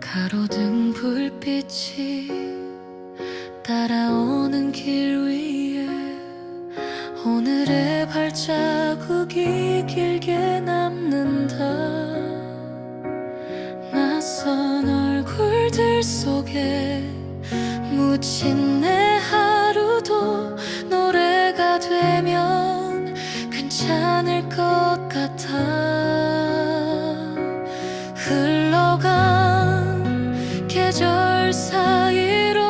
가로등 불빛이 따라오는 길 위에 오늘의 발자국이 길게 남는다. 낯선 얼굴들 속에 묻힌 내 하루도 노래가 되면 괜찮을 것 같아. 흘러간 계절 사이로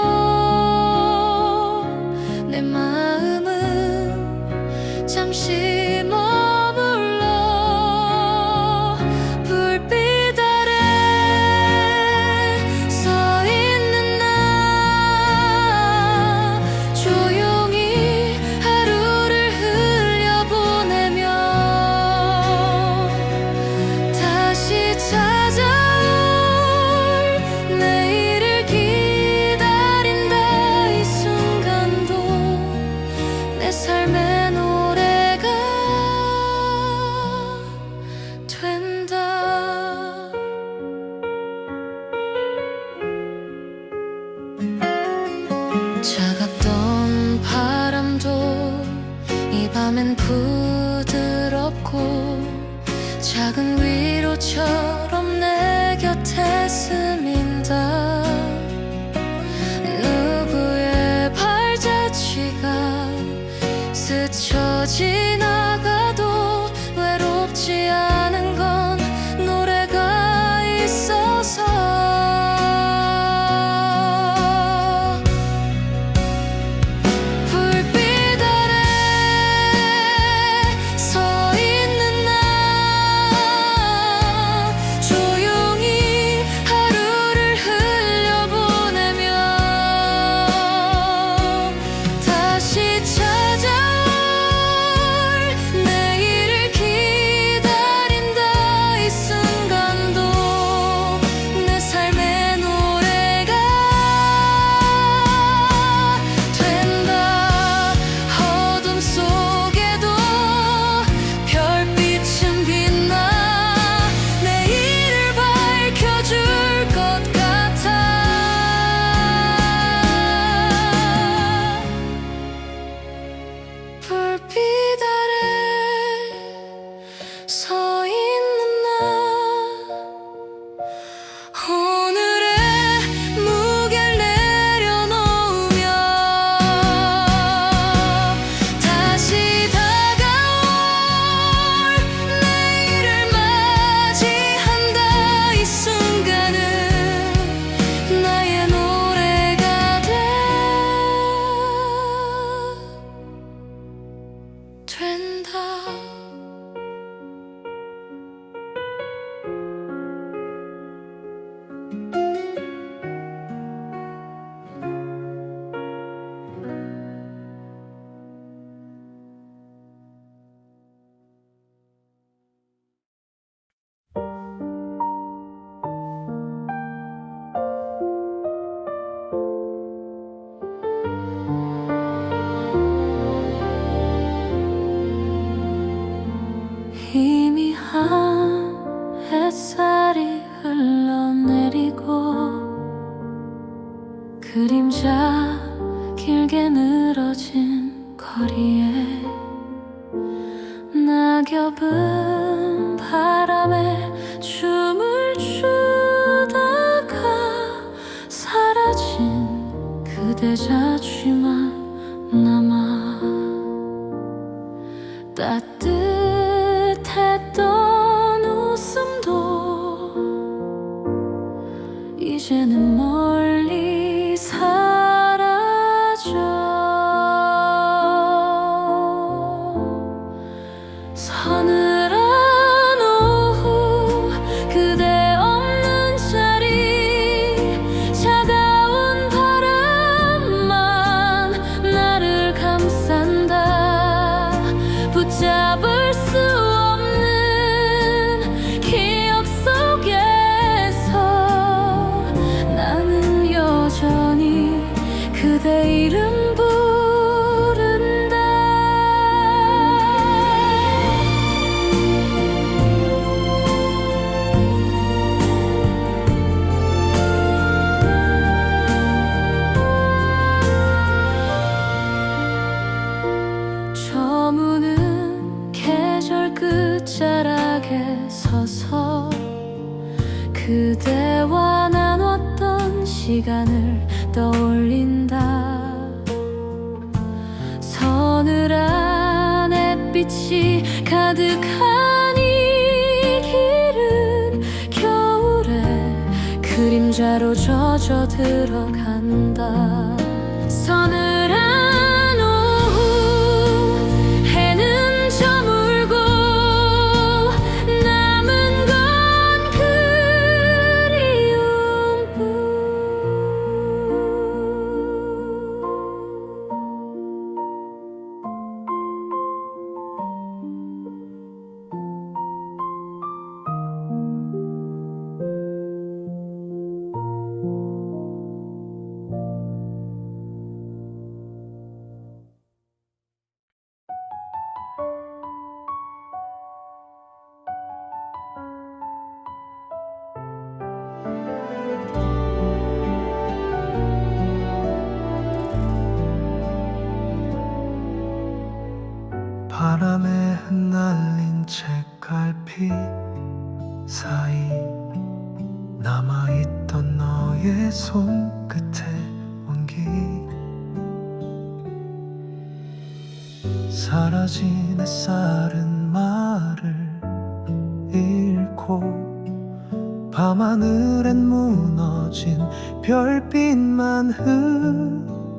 내 마음은 잠시 머물러 불빛 아래 서 있는 나 조용히 하루를 흘려보내며 다시 찾아올 내일을 기다린다. 이 순간도 내 삶의 노래가 된다. 차갑던 바람도 이 밤엔 부드럽고 작은 위로처럼 내 곁에 스민다. 누구의 발자취가 스쳐 지나가도 외롭지 않은 건 노래가 있어서. 불빛 아래 서 있는 나 오늘의 무게를 내려놓으며 다시 다가올 내일을 맞이한다. 이 순간은 나의 노래가 된다. 희미한 햇살이 흘러내리고 그림자 길게 늘어진 거리에 낙엽은 바람에 춤을 추다가 사라진 그대 자취만 남아. 따뜻했던 웃음도 이제는 멀리 사라져. 서늘한 오후 그대 없는 자리 차가운 바람만 나를 감싼다. 붙잡을 수 없는 기억 속에서 나는 여전히 그대 이름 부른다. 저무는 계절 끝자락에 서서 그대와 나눴던 시간을 떠올린다. 서늘한 햇빛이 가득한 이 길은 겨울에 그림자로 젖어 들어간다. 서늘한 오후 해는 저물고 남은 건 바람에 흩날린 책갈피 사이 남아있던 너의 손끝에 온기. 사라진 햇살은 말을 잃고 밤하늘엔 무너진 별빛만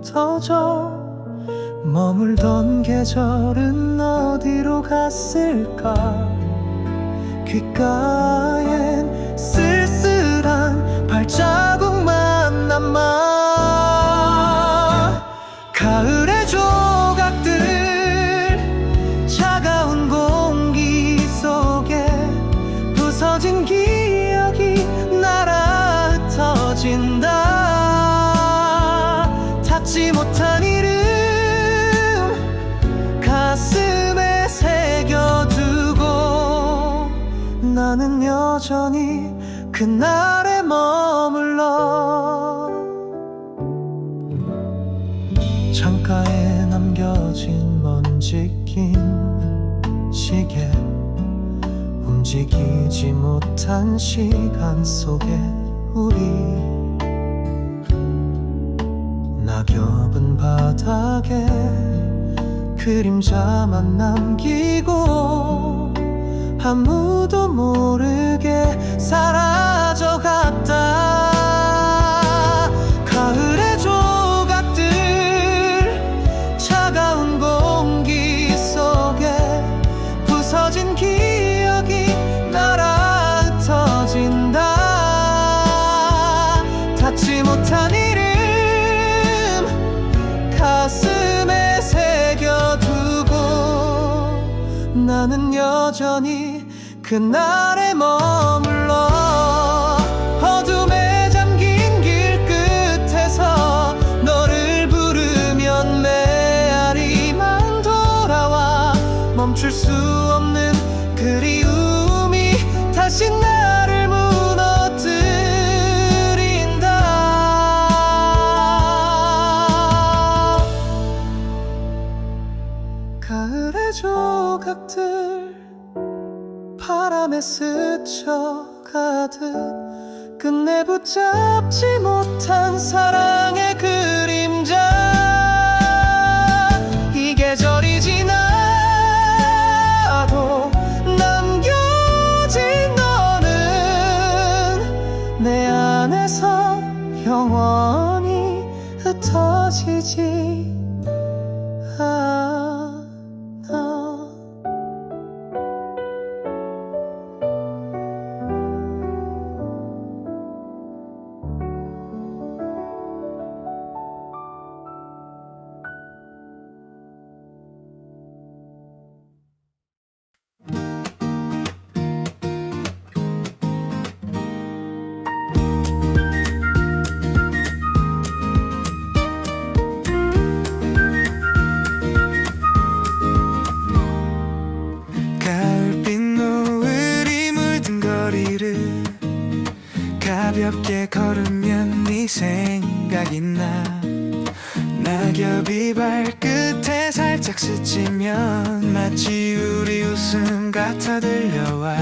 흩어져. 머물던 계절은 어디로 갔을까. 귓가엔 쓸쓸한 발자국만 남아. 가을의 조각들 차가운 공기 속에 부서진 기억이 날아 흩어진다. 닿지 못한 이름 가슴에 새겨두고 나는 여전히 그날에 머물러. 창가에 남겨진 먼지 낀 시계 움직이지 못한 시간 속에 우리 낙엽은 바닥에 그림자만 남기고 아무도 모르게 사라져갔다. 가을의 조각들 차가운 공기 속에 부서진 기억이 날아 흩어진다. 닿지 못한 이름 가슴에 새겨두고 나는 여전히 그날에 머물러 어둠에 잠긴 길 끝에서 너를 부르면 메아리만 돌아와 멈출 수 없는 그리움이 다시 나를 무너뜨린다. 가을의 조각들 바람에 스쳐가듯 끝내 붙잡지 못한 사랑의 그림자. 이 계절이 지나도 남겨진 너는 내 안에서 영원히 흩어지지 않아. 가을빛 노을이 물든 거리를 가볍게 걸으면 네 생각이 나. 낙엽이 발끝에 살짝 스치면 마치 우리 웃음 같아 들려와.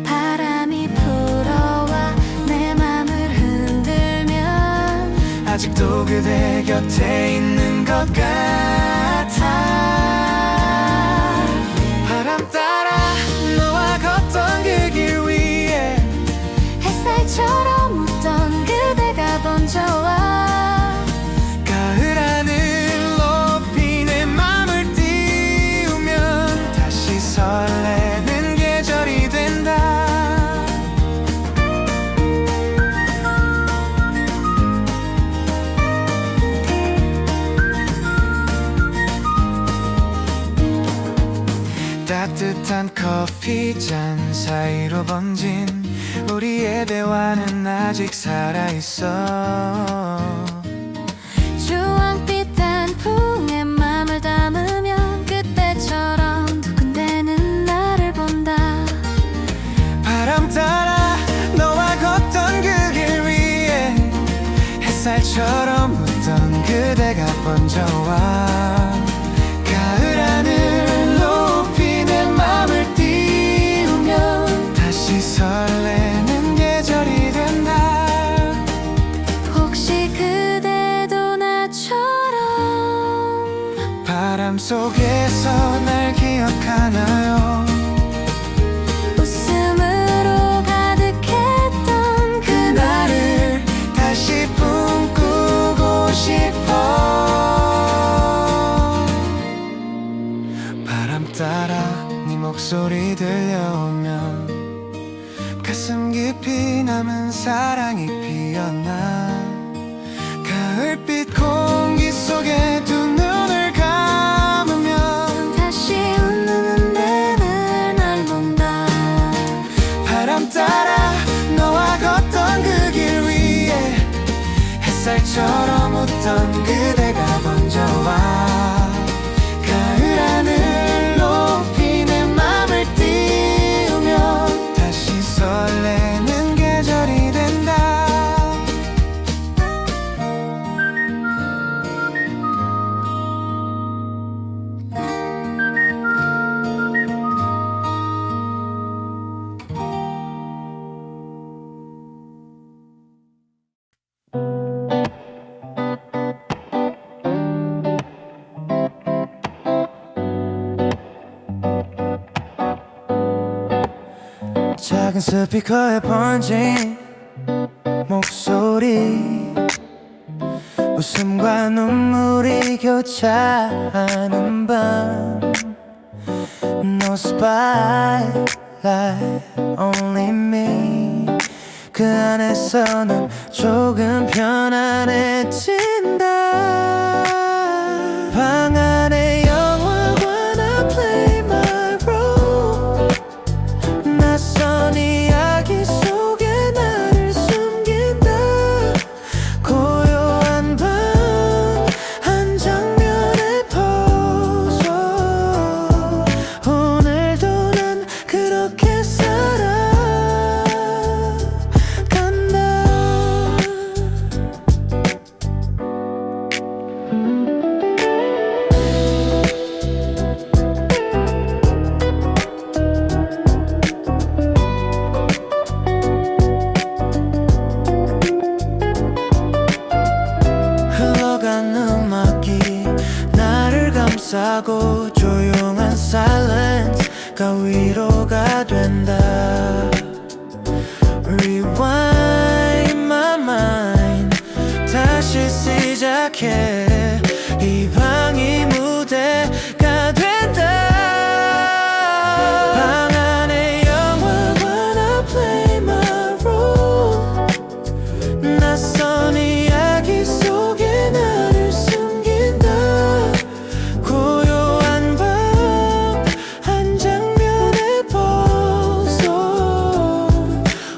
바람이 불어와 내 맘을 흔들면 아직도 그대 곁에 있는 것 같아. 바람 따라 너와 걷던 그 길 위에 햇살처럼 웃던 그대가 번져와 가을 하늘 높이 내 맘을 띄우면 다시 설레는 계절이 된다. 따뜻한 커피 잔 사이로 번진 우리의 대화는 아직 살아있어. 주황빛 단풍에 맘을 담으면 그때처럼 두근대는 나를 본다. 바람 따라 너와 걷던 그 길 위에 햇살처럼 웃던 그대가 번져와 가을 하늘 높이 내 맘을 띄우면 다시 설레는 계절이 된다. 혹시 그대도 나처럼 바람 속에서 날 기억하나요? 웃음으로 가득했던 그날을 다시 꿈꾸고 싶어. 바람 따라 네 목소리 들려오면 가슴 깊이 남은 사랑이 피어나. 가을빛 공기 속에 두 눈을 감으면 다시 웃는 내는 날 본다. 바람 따라 너와 걷던 그 길 위에 햇살처럼 웃던 그대가 번져와 가을 하늘 높이 내 맘을 띄우면 다시 설레는 계절이 된다. 작은 스피커에 번진 목소리, 웃음과 눈물이 교차하는 밤. No spotlight, only me. 그 안에서는 조금 편안해진다. 방 안에 영화관에 play my role. 낯선 이야기 속에 나를 숨긴다. 고요한 밤 한 장면의 포즈. 오늘도 난 그렇게 살아간다. 흘러가는 음악이 나를 감싸고 조용한 silence가 위로가 된다. Rewind my mind, 다시 시작해. 이 방이 무대가 된다. 방 안에 영화관에 play my role. 낯선 이야기 속에 나를 숨긴다. 고요한 밤 한 장면의 포즈.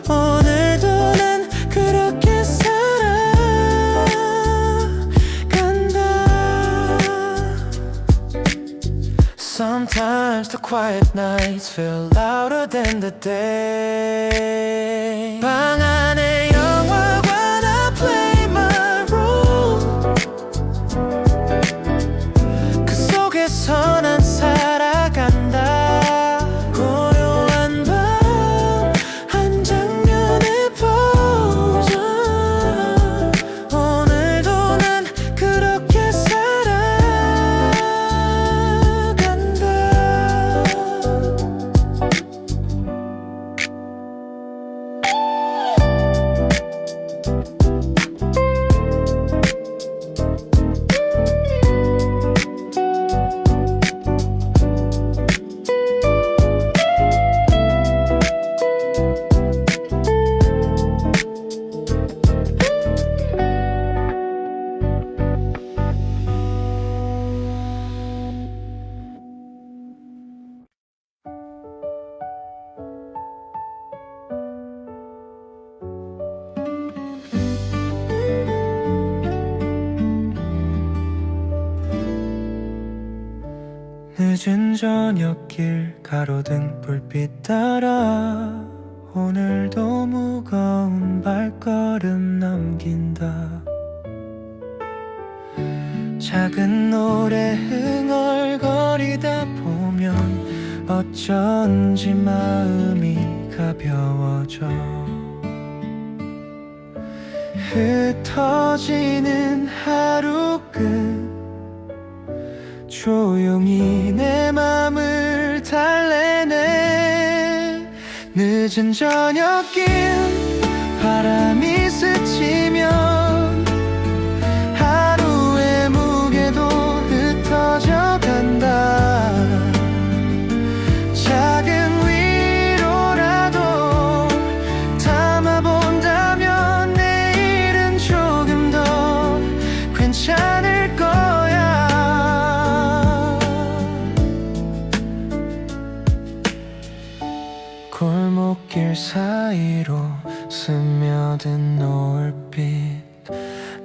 오늘도 난 그렇게 살아간다. Sometimes the quiet nights feel louder than the day. 방 안에 영화관에 play my role. 그 속에서 난 살아간다. 고요한 밤 한 장면의 포즈. 오늘도 난 그렇게 살아간다. 늦은 저녁길 가로등 불빛 따라 오늘도 무거운 발걸음 남긴다. 작은 노래 흥얼거리다 보면 어쩐지 마음이 가벼워져. 흩어지는 하루 끝 조용히 내 맘을 달래네. 늦은 저녁길 바람이 스치면 하루의 무게도 흩어져 간다. 작은 위로라도 담아본다면 내일은 조금 더 괜찮을 거야. 골목길 사이로 스며든 노을빛,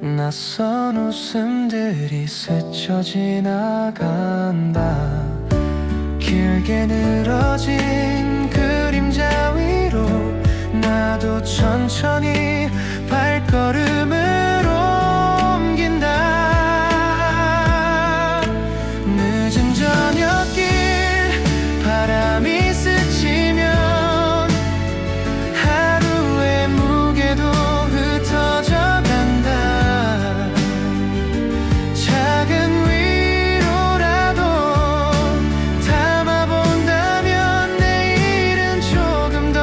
낯선 웃음들이 스쳐 지나간다. 길게 늘어진 그림자 위로 나도 천천히 발걸음을 옮긴다. 늦은 저녁길 바람이 스치면 하루의 무게도 흩어져 간다. 작은 위로라도 담아본다면 내일은 조금 더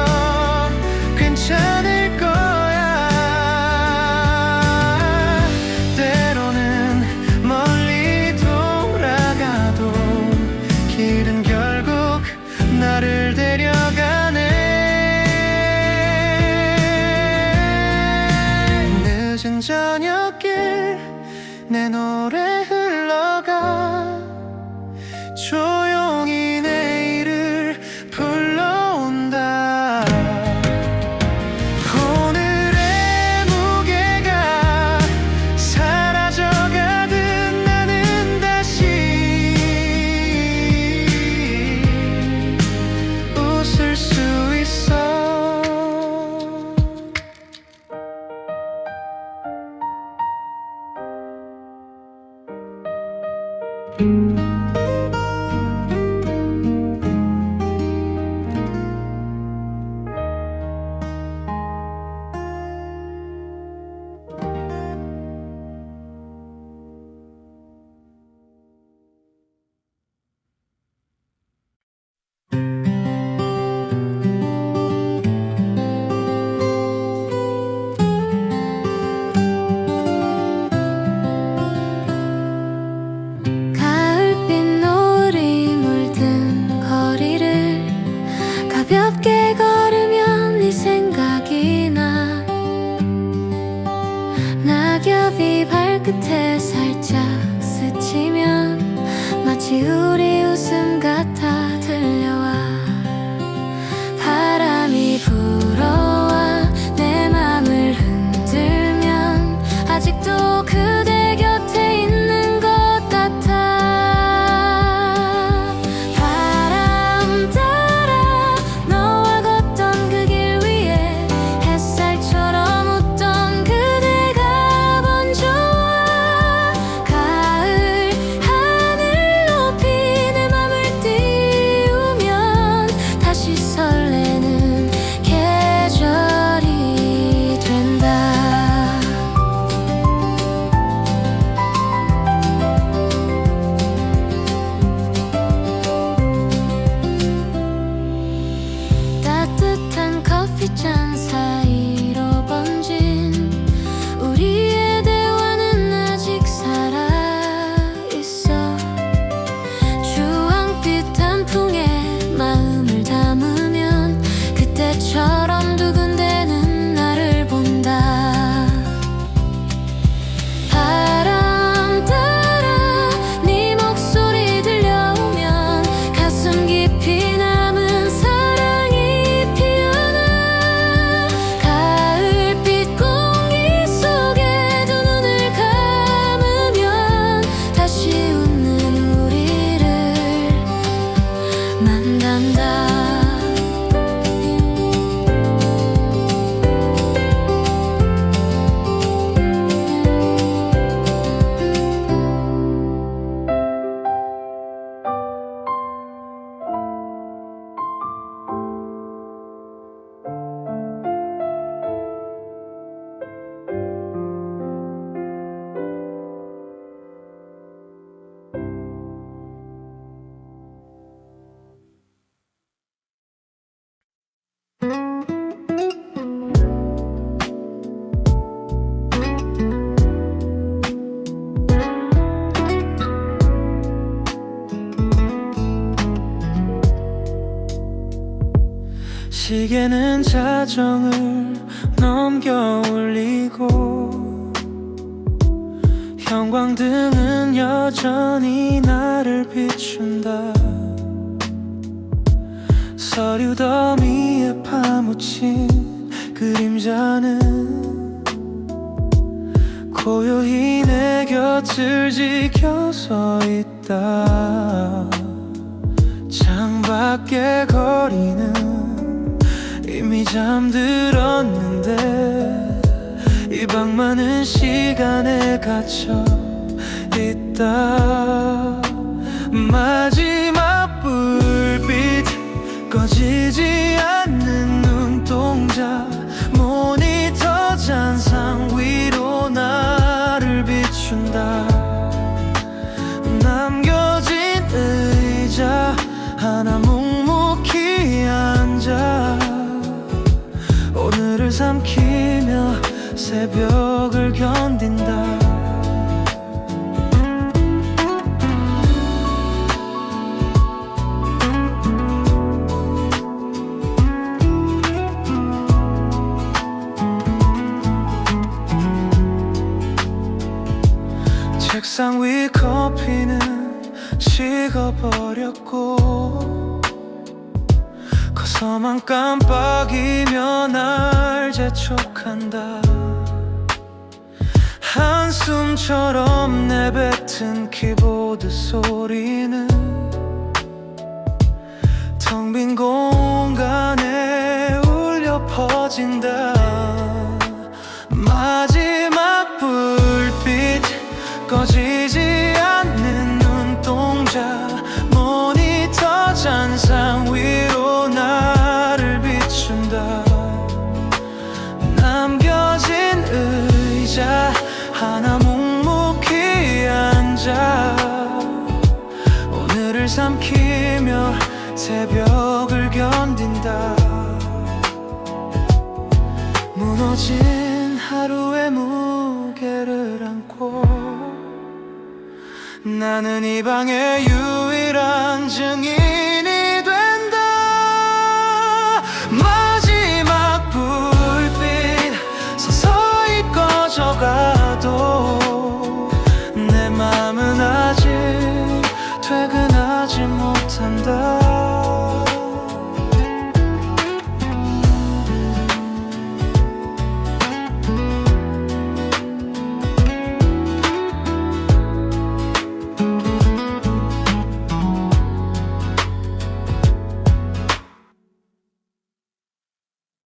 낙엽이 발끝에 살짝 스치면 마치 우리 웃음 같아 들려와. 바람이 불어와 내 맘을 흔들면 아직도 그대 곁에 있는 것 같아. 바람 따라 너와 걷던 그 길 위에 햇살처럼 웃던 그대가 먼저 와. 가을 하늘 높이 내 맘을 띄우면 다시 설레는 계절이 된다. 따뜻한 커피잔 사이로 번진 우리의 대화는 아직 살아있어. 주황빛 단풍에 마음을 담으면 그때처럼 두근대는 나를 본다. 바람 따라 네 목소리 들려오면 가슴 깊이 남은 사랑이 피어나. 가을빛 공기 속에 두 눈을 감으면 다시 웃는 우리를 만난다. 시계는 자정을 넘겨 울리고 형광등은 여전히 나를 비춘다. 서류 더미에 파묻힌 그림자는 고요히 내 곁을 지켜서 있다. 창밖의 거리는 이미 잠들었는데 이 방만은 시간에 갇혀 있다. 마지막 불빛 꺼지지 않는 눈동자 모니터 잔상 위로 나를 비춘다. 남겨진 의자 하나 묵묵히 앉아 오늘을 삼키며 새벽을 견딘다. 책상 위 커피는 식어버렸고 커서만 깜빡이며 날 재촉한다. 한숨처럼 내뱉은 키보드 소리는 텅 빈 공간에 울려 퍼진다. 마지막 불빛 꺼지지 않는 눈동자 모니터 잔상 위로 나를 비춘다. 남겨진 의자 하나 묵묵히 앉아 오늘을 삼키며 새벽을 견딘다. 무너진 하루의 무게를 안고 나는 이 방의 유일한 증인이 된다.